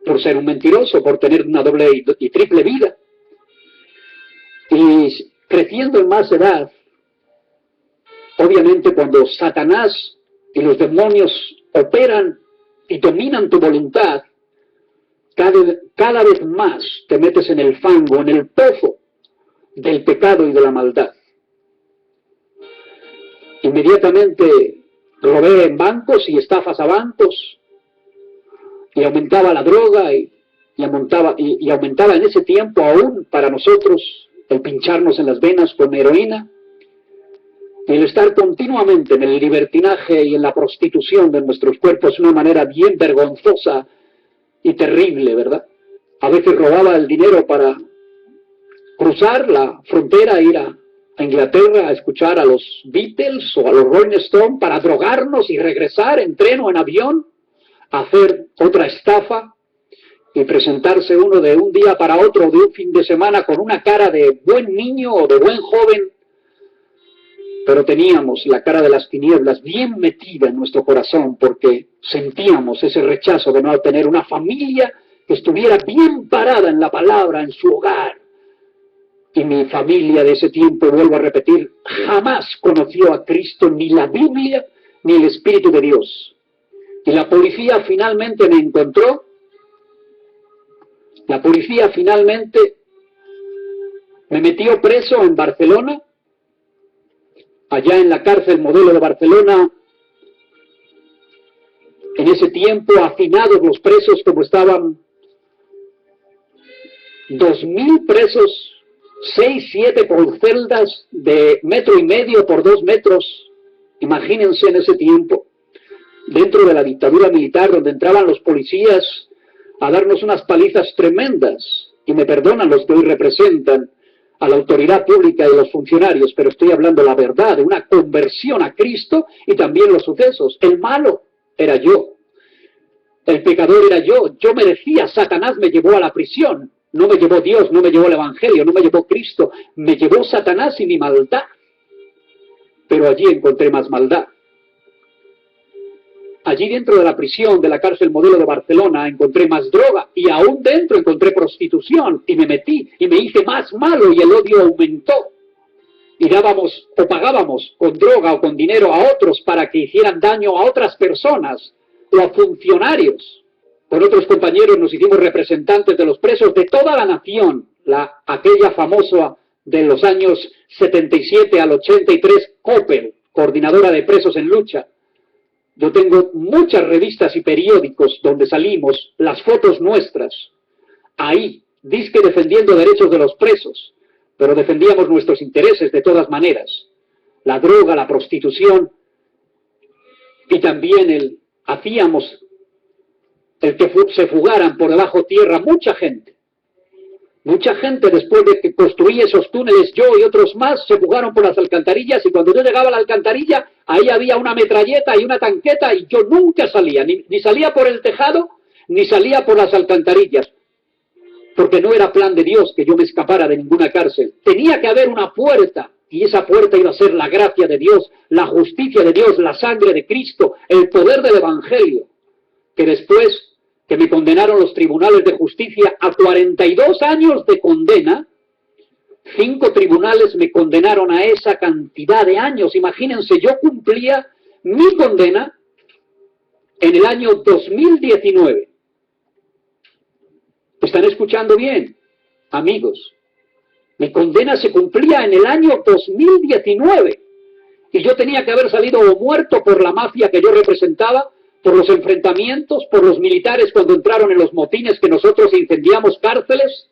por ser un mentiroso, por tener una doble y triple vida. Y creciendo en más edad, obviamente cuando Satanás y los demonios operan y dominan tu voluntad, cada vez más te metes en el fango, en el pozo del pecado y de la maldad. Inmediatamente robé en bancos y estafas a bancos, y aumentaba la droga y aumentaba en ese tiempo aún para nosotros el pincharnos en las venas con heroína, y el estar continuamente en el libertinaje y en la prostitución de nuestros cuerpos de una manera bien vergonzosa y terrible, ¿verdad? A veces robaba el dinero para cruzar la frontera e ir a Inglaterra a escuchar a los Beatles o a los Rolling Stones para drogarnos y regresar en tren o en avión, a hacer otra estafa y presentarse uno de un día para otro, de un fin de semana, con una cara de buen niño o de buen joven, pero teníamos la cara de las tinieblas bien metida en nuestro corazón porque sentíamos ese rechazo de no tener una familia que estuviera bien parada en la palabra, en su hogar. Y mi familia de ese tiempo, vuelvo a repetir, jamás conoció a Cristo, ni la Biblia, ni el Espíritu de Dios. Y la policía finalmente me encontró. La policía finalmente me metió preso en Barcelona, allá en la cárcel Modelo de Barcelona. En ese tiempo, hacinados los presos como estaban, 2.000 presos, 6, 7 por celdas de 1,5 metros por 2 metros. Imagínense en ese tiempo, dentro de la dictadura militar, donde entraban los policías a darnos unas palizas tremendas, y me perdonan los que hoy representan a la autoridad pública y los funcionarios, pero estoy hablando la verdad, de una conversión a Cristo y también los sucesos. El malo era yo, el pecador era yo merecía, Satanás me llevó a la prisión, no me llevó Dios, no me llevó el Evangelio, no me llevó Cristo, me llevó Satanás y mi maldad, pero allí encontré más maldad. Allí dentro de la prisión de la cárcel Modelo de Barcelona encontré más droga, y aún dentro encontré prostitución, y me metí y me hice más malo y el odio aumentó. Y dábamos o pagábamos con droga o con dinero a otros para que hicieran daño a otras personas o a funcionarios. Con otros compañeros nos hicimos representantes de los presos de toda la nación, aquella famosa de los años 77 al 83, COPEL, Coordinadora de Presos en Lucha. Yo tengo muchas revistas y periódicos donde salimos, las fotos nuestras, ahí, dizque defendiendo derechos de los presos, pero defendíamos nuestros intereses de todas maneras. La droga, la prostitución, y también hacíamos el que se fugaran por debajo tierra mucha gente. Mucha gente, después de que construí esos túneles, yo y otros más, se fugaron por las alcantarillas, y cuando yo llegaba a la alcantarilla, ahí había una metralleta y una tanqueta, y yo nunca salía, ni salía por el tejado, ni salía por las alcantarillas, porque no era plan de Dios que yo me escapara de ninguna cárcel. Tenía que haber una puerta, y esa puerta iba a ser la gracia de Dios, la justicia de Dios, la sangre de Cristo, el poder del Evangelio, que después que me condenaron los tribunales de justicia a 42 años de condena, 5 tribunales me condenaron a esa cantidad de años. Imagínense, yo cumplía mi condena en el año 2019. ¿Están escuchando bien, amigos? Mi condena se cumplía en el año 2019. Y yo tenía que haber salido o muerto por la mafia que yo representaba, por los enfrentamientos, por los militares cuando entraron en los motines que nosotros incendiamos cárceles.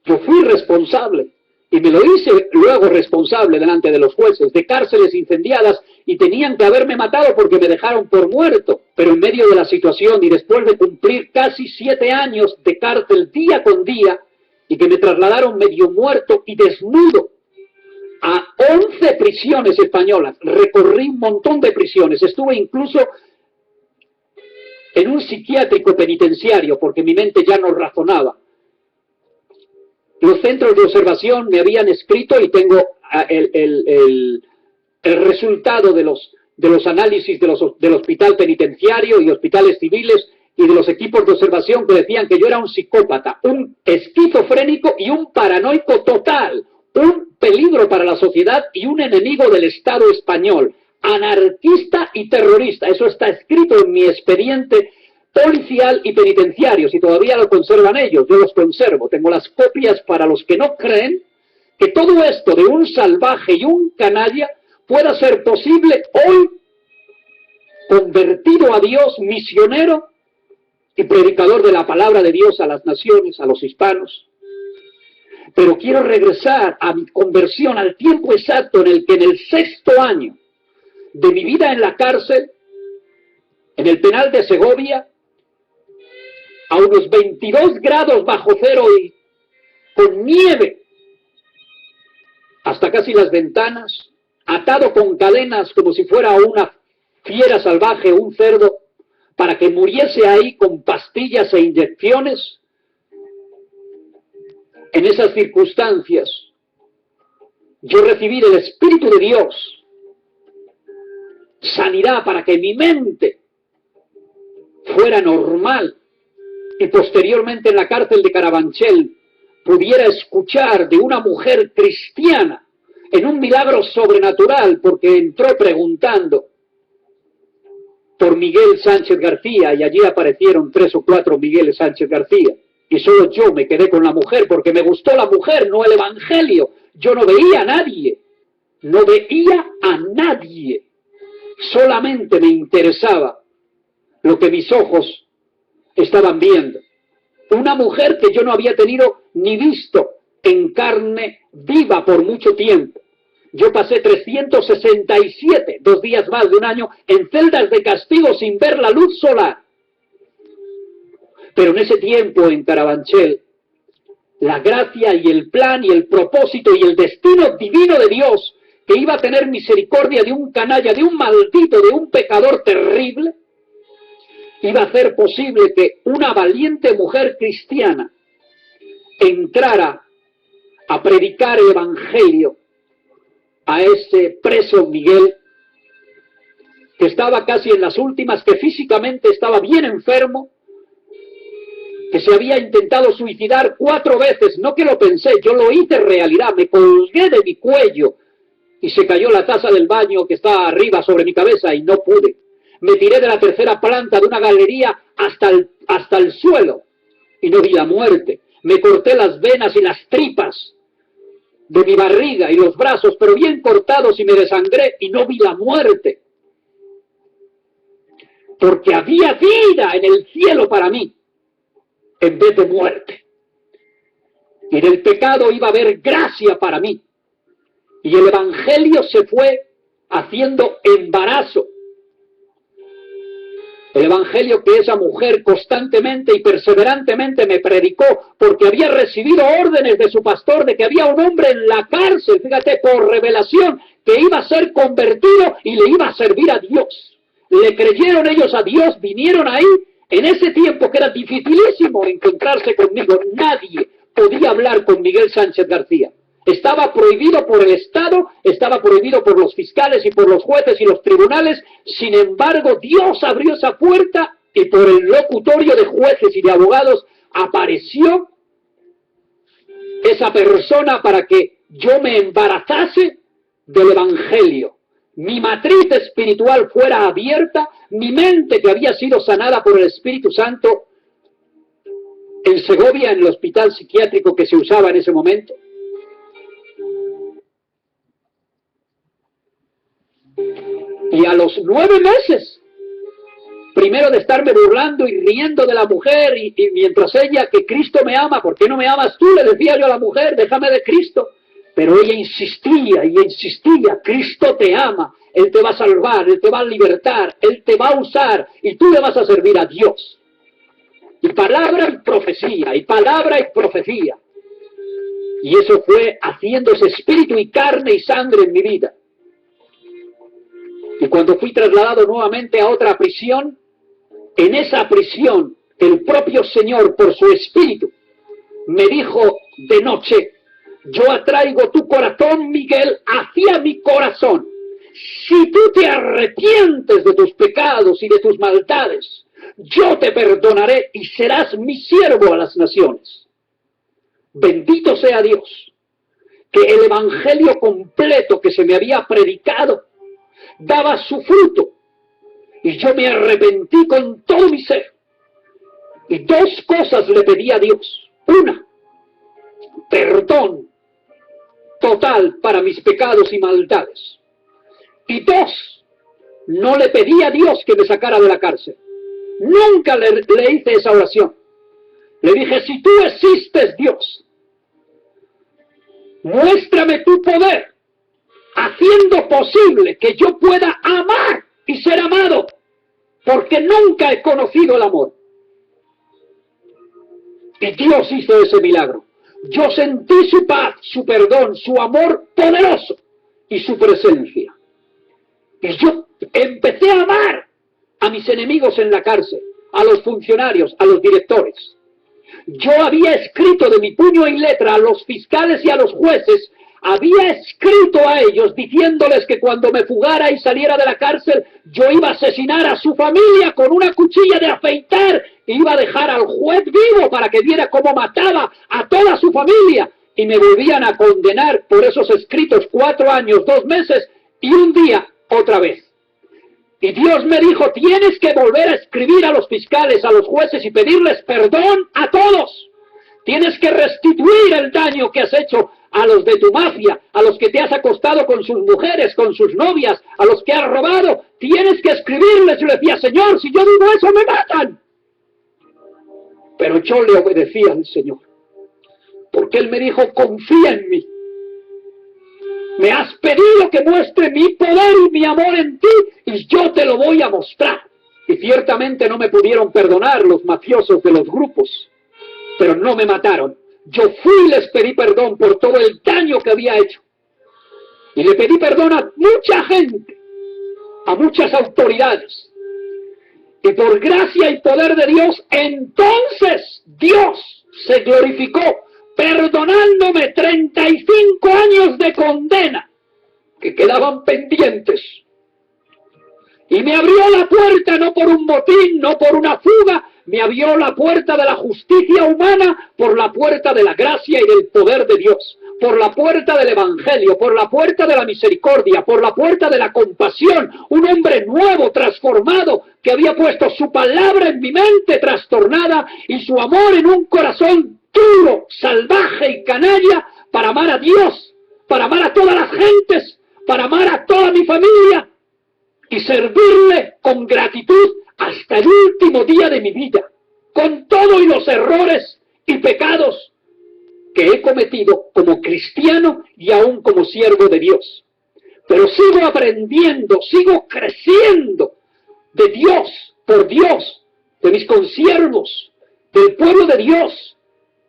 Yo fui responsable y me lo hice luego responsable delante de los jueces de cárceles incendiadas y tenían que haberme matado porque me dejaron por muerto. Pero en medio de la situación y después de cumplir casi 7 años de cárcel día con día y que me trasladaron medio muerto y desnudo a 11 prisiones españolas, recorrí un montón de prisiones, estuve incluso en un psiquiátrico penitenciario porque mi mente ya no razonaba. Los centros de observación me habían escrito y tengo el resultado de los análisis del hospital penitenciario y hospitales civiles y de los equipos de observación que decían que yo era un psicópata, un esquizofrénico y un paranoico total, un peligro para la sociedad y un enemigo del Estado español, anarquista y terrorista. Eso está escrito en mi expediente policial y penitenciario, si todavía lo conservan ellos, yo los conservo, tengo las copias para los que no creen que todo esto de un salvaje y un canalla pueda ser posible hoy, convertido a Dios, misionero y predicador de la palabra de Dios a las naciones, a los hispanos. Pero quiero regresar a mi conversión, al tiempo exacto en el que en el 6º año de mi vida en la cárcel, en el penal de Segovia, a unos 22 grados bajo cero y con nieve hasta casi las ventanas, atado con cadenas como si fuera una fiera salvaje, un cerdo, para que muriese ahí con pastillas e inyecciones. En esas circunstancias, yo recibí del Espíritu de Dios sanidad para que mi mente fuera normal y posteriormente en la cárcel de Carabanchel pudiera escuchar de una mujer cristiana en un milagro sobrenatural porque entró preguntando por Miguel Sánchez García y allí aparecieron 3 o 4 Migueles Sánchez García y solo yo me quedé con la mujer porque me gustó la mujer, no el evangelio. Yo no veía a nadie, no veía a nadie, solamente me interesaba lo que mis ojos estaban viendo. Una mujer que yo no había tenido ni visto en carne viva por mucho tiempo. Yo pasé 367, 2 días más de un año, en celdas de castigo sin ver la luz solar. Pero en ese tiempo en Carabanchel, la gracia y el plan y el propósito y el destino divino de Dios, que iba a tener misericordia de un canalla, de un maldito, de un pecador terrible, iba a hacer posible que una valiente mujer cristiana entrara a predicar el evangelio a ese preso Miguel, que estaba casi en las últimas, que físicamente estaba bien enfermo, que se había intentado suicidar 4 veces, no que lo pensé, yo lo hice realidad, me colgué de mi cuello y se cayó la taza del baño que está arriba sobre mi cabeza y no pude. Me tiré de la 3ª planta de una galería hasta el suelo y no vi la muerte. Me corté las venas y las tripas de mi barriga y los brazos, pero bien cortados, y me desangré y no vi la muerte. Porque había vida en el cielo para mí, en vez de muerte. Y del pecado iba a haber gracia para mí. Y el evangelio se fue haciendo embarazo. El evangelio que esa mujer constantemente y perseverantemente me predicó, porque había recibido órdenes de su pastor de que había un hombre en la cárcel, fíjate, por revelación, que iba a ser convertido y le iba a servir a Dios. Le creyeron ellos a Dios, vinieron ahí, en ese tiempo que era dificilísimo encontrarse conmigo, nadie podía hablar con Miguel Sánchez García. Estaba prohibido por el Estado, estaba prohibido por los fiscales y por los jueces y los tribunales. Sin embargo, Dios abrió esa puerta y por el locutorio de jueces y de abogados apareció esa persona para que yo me embarazase del evangelio. Mi matriz espiritual fuera abierta, mi mente que había sido sanada por el Espíritu Santo en Segovia, en el hospital psiquiátrico que se usaba en ese momento. Y a los 9 meses primero de estarme burlando y riendo de la mujer, y mientras ella, que Cristo me ama, ¿por qué no me amas tú? Le decía yo a la mujer, déjame de Cristo. Pero ella insistía y insistía, Cristo te ama, Él te va a salvar, Él te va a libertar, Él te va a usar, y tú le vas a servir a Dios. Y palabra y profecía, y palabra y profecía. Y eso fue haciéndose espíritu y carne y sangre en mi vida. Y cuando fui trasladado nuevamente a otra prisión, en esa prisión, el propio Señor, por su espíritu, me dijo de noche, yo atraigo tu corazón, Miguel, hacia mi corazón. Si tú te arrepientes de tus pecados y de tus maldades, yo te perdonaré y serás mi siervo a las naciones. Bendito sea Dios, que el evangelio completo que se me había predicado daba su fruto, y yo me arrepentí con todo mi ser. Y dos cosas le pedí a Dios. Una, perdón total para mis pecados y maldades. Y dos, no le pedí a Dios que me sacara de la cárcel. Nunca le hice esa oración. Le dije, si tú existes, Dios, muéstrame tu poder, haciendo posible que yo pueda amar y ser amado, porque nunca he conocido el amor. Y Dios hizo ese milagro. Yo sentí su paz, su perdón, su amor poderoso y su presencia. Y yo empecé a amar a mis enemigos en la cárcel, a los funcionarios, a los directores. Yo había escrito de mi puño y letra a los fiscales y a los jueces, había escrito a ellos diciéndoles que cuando me fugara y saliera de la cárcel, yo iba a asesinar a su familia con una cuchilla de afeitar, e iba a dejar al juez vivo para que viera cómo mataba a toda su familia, y me volvían a condenar por esos escritos 4 años, 2 meses, y un día otra vez. Y Dios me dijo, tienes que volver a escribir a los fiscales, a los jueces y pedirles perdón a todos. Tienes que restituir el daño que has hecho a los de tu mafia, a los que te has acostado con sus mujeres, con sus novias, a los que has robado. Tienes que escribirles. Yo le decía, Señor, si yo digo eso me matan. Pero yo le obedecía al Señor, porque Él me dijo, confía en mí. Me has pedido que muestre mi poder y mi amor en ti, y yo te lo voy a mostrar. Y ciertamente no me pudieron perdonar los mafiosos de los grupos, pero no me mataron. Yo fui y les pedí perdón por todo el daño que había hecho. Y le pedí perdón a mucha gente, a muchas autoridades. Y por gracia y poder de Dios, entonces Dios se glorificó, perdonándome 35 años de condena que quedaban pendientes. Y me abrió la puerta no por un motín, no por una fuga, me abrió la puerta de la justicia humana por la puerta de la gracia y del poder de Dios, por la puerta del evangelio, por la puerta de la misericordia, por la puerta de la compasión, un hombre nuevo, transformado, que había puesto su palabra en mi mente trastornada y su amor en un corazón duro, salvaje y canalla para amar a Dios, para amar a todas las gentes, para amar a toda mi familia y servirle con gratitud hasta el último día de mi vida, con todo y los errores y pecados que he cometido como cristiano y aún como siervo de Dios. Pero sigo aprendiendo, sigo creciendo de Dios, por Dios, de mis consiervos, del pueblo de Dios,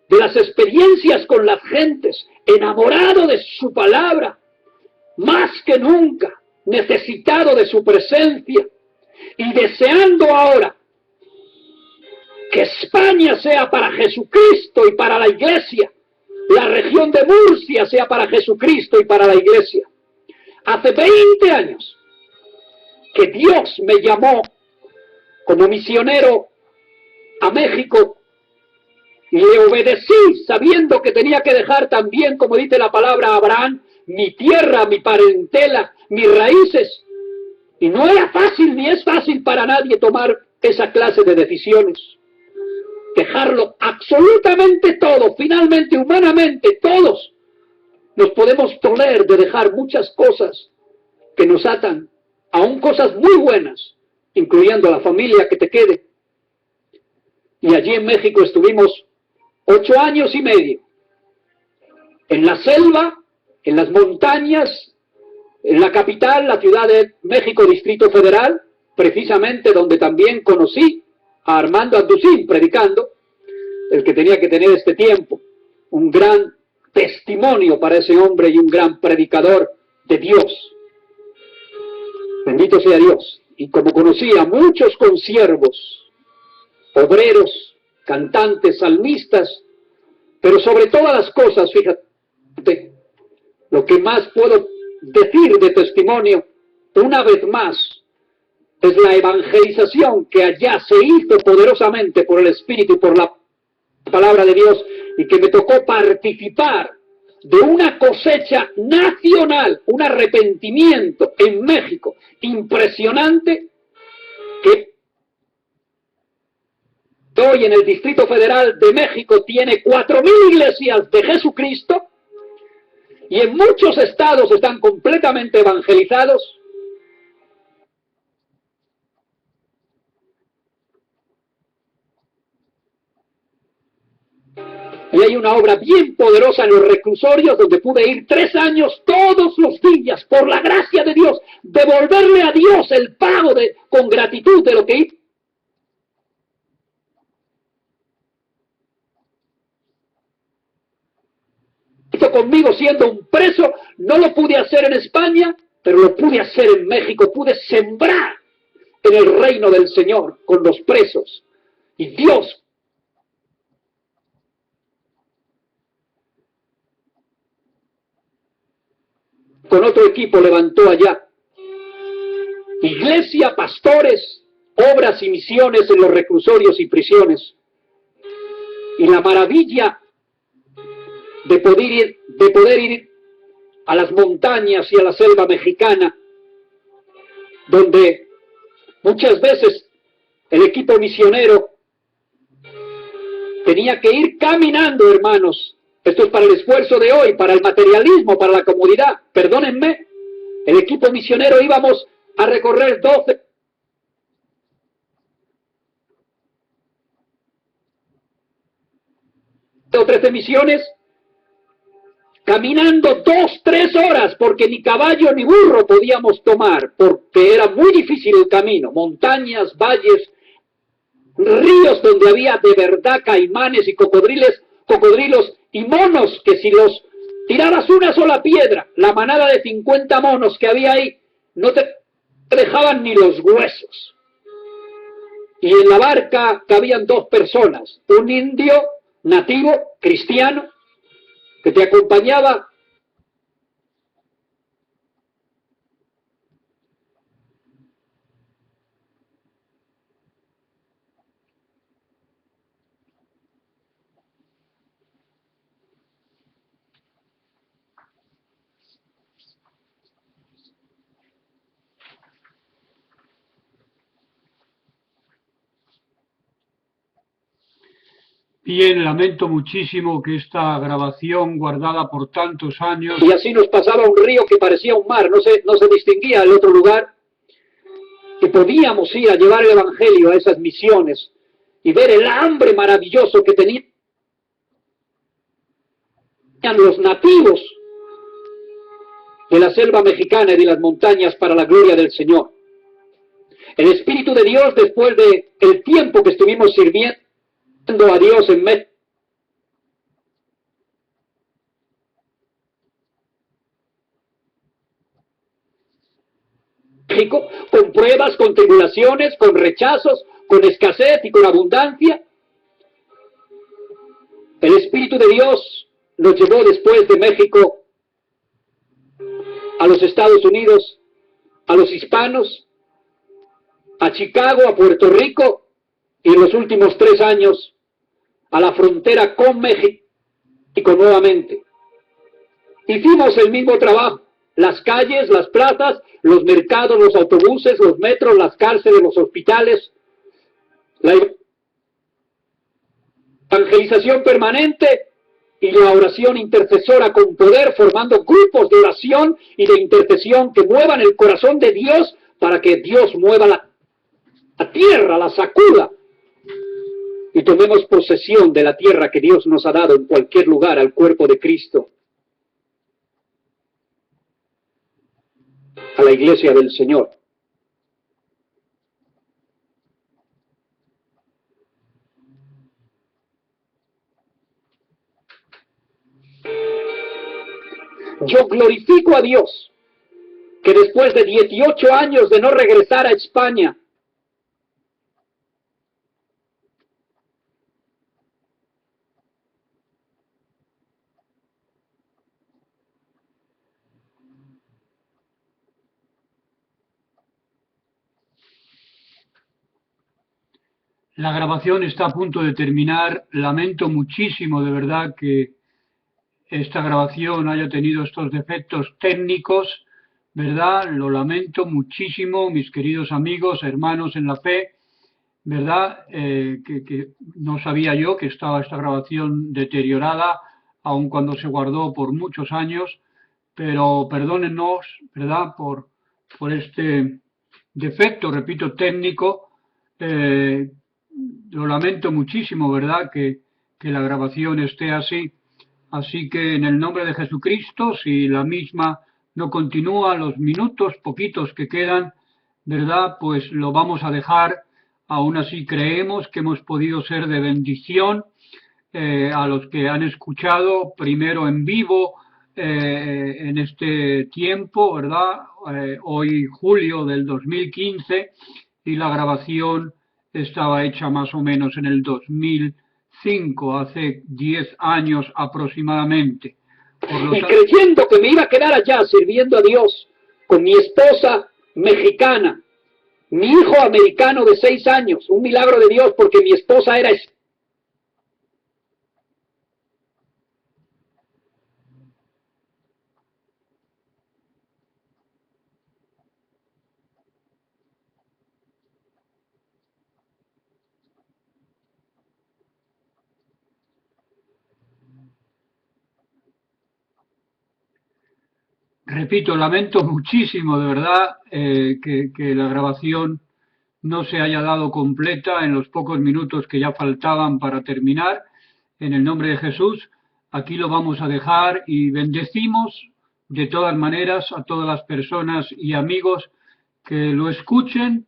de las experiencias con las gentes, enamorado de su palabra, más que nunca, necesitado de su presencia y deseando ahora que España sea para Jesucristo y para la Iglesia, la región de Murcia sea para Jesucristo y para la Iglesia. Hace 20 años que Dios me llamó como misionero a México y le obedecí sabiendo que tenía que dejar también, como dice la palabra Abraham, mi tierra, mi parentela, mis raíces. Y no era fácil ni es fácil para nadie tomar esa clase de decisiones. Dejarlo absolutamente todo, finalmente, humanamente, todos nos podemos doler de dejar muchas cosas que nos atan, aún cosas muy buenas, incluyendo la familia que te quede. Y allí en México estuvimos 8 años y medio, en la selva, en las montañas, en la capital, la Ciudad de México, Distrito Federal, precisamente donde también conocí a Armando Anducín predicando, el que tenía que tener este tiempo, un gran testimonio para ese hombre y un gran predicador de Dios. Bendito sea Dios. Y como conocí a muchos consiervos, obreros, cantantes, salmistas, pero sobre todas las cosas, fíjate, lo que más puedo decir de testimonio, una vez más, es la evangelización que allá se hizo poderosamente por el Espíritu y por la palabra de Dios, y que me tocó participar de una cosecha nacional, un arrepentimiento en México impresionante, que hoy en el Distrito Federal de México tiene 4,000 iglesias de Jesucristo, y en muchos estados están completamente evangelizados. Y hay una obra bien poderosa en los reclusorios donde pude ir 3 años todos los días, por la gracia de Dios, devolverle a Dios el pago con gratitud de lo que hizo conmigo siendo un preso. No lo pude hacer en España, pero lo pude hacer en México. Pude sembrar en el reino del Señor con los presos. Y Dios, con otro equipo, levantó allá iglesia, pastores, obras y misiones en los reclusorios y prisiones. Y la maravilla de poder ir a las montañas y a la selva mexicana, donde muchas veces el equipo misionero tenía que ir caminando, hermanos. Esto es para el esfuerzo de hoy, para el materialismo, para la comodidad. Perdónenme, el equipo misionero íbamos a recorrer 12 o 13 misiones, caminando 2-3 horas, porque ni caballo ni burro podíamos tomar, porque era muy difícil el camino. Montañas, valles, ríos donde había de verdad caimanes y cocodrilos y monos, que si los tirabas una sola piedra, la manada de 50 monos que había ahí, no te dejaban ni los huesos. Y en la barca cabían 2 personas, un indio nativo, cristiano, que te acompañaba, Bien, lamento muchísimo que esta grabación guardada por tantos años... Y así nos pasaba un río que parecía un mar, no se distinguía el otro lugar, que podíamos ir a llevar el evangelio a esas misiones y ver el hambre maravilloso que tenían los nativos de la selva mexicana y de las montañas para la gloria del Señor. El Espíritu de Dios, después de el tiempo que estuvimos sirviendo a Dios en México, con pruebas, con tribulaciones, con rechazos, con escasez y con abundancia, el Espíritu de Dios nos llevó después de México a los Estados Unidos, a los hispanos, a Chicago, a Puerto Rico, y en los últimos 3 años a la frontera con México nuevamente. Hicimos el mismo trabajo, las calles, las plazas, los mercados, los autobuses, los metros, las cárceles, los hospitales, la evangelización permanente y la oración intercesora con poder, formando grupos de oración y de intercesión que muevan el corazón de Dios para que Dios mueva a tierra, la sacuda, y tomemos posesión de la tierra que Dios nos ha dado en cualquier lugar al cuerpo de Cristo, a la iglesia del Señor. Yo glorifico a Dios que después de 18 años de no regresar a España, La grabación está a punto de terminar. Lamento muchísimo, de verdad, que esta grabación haya tenido estos defectos técnicos, ¿verdad? Lo lamento muchísimo, mis queridos amigos, hermanos en la fe, ¿verdad? Que no sabía yo que estaba esta grabación deteriorada, aun cuando se guardó por muchos años, pero perdónennos, ¿verdad? Por este defecto, repito, técnico. Lo lamento muchísimo, ¿verdad? Que la grabación esté así. Así que en el nombre de Jesucristo, si la misma no continúa, los minutos poquitos que quedan, ¿verdad? Pues lo vamos a dejar. Aún así creemos que hemos podido ser de bendición a los que han escuchado primero en vivo en este tiempo, ¿verdad? Hoy julio del 2015, y la grabación estaba hecha más o menos en el 2005, hace 10 años aproximadamente. Y creyendo que me iba a quedar allá sirviendo a Dios con mi esposa mexicana, mi hijo americano de 6 años, un milagro de Dios porque mi esposa era Repito, lamento muchísimo, de verdad, que la grabación no se haya dado completa en los pocos minutos que ya faltaban para terminar. En el nombre de Jesús, aquí lo vamos a dejar y bendecimos de todas maneras a todas las personas y amigos que lo escuchen,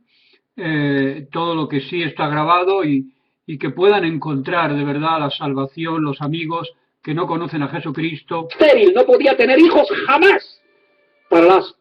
todo lo que sí está grabado y que puedan encontrar de verdad la salvación, los amigos que no conocen a Jesucristo. Estéril, no podía tener hijos jamás. Para las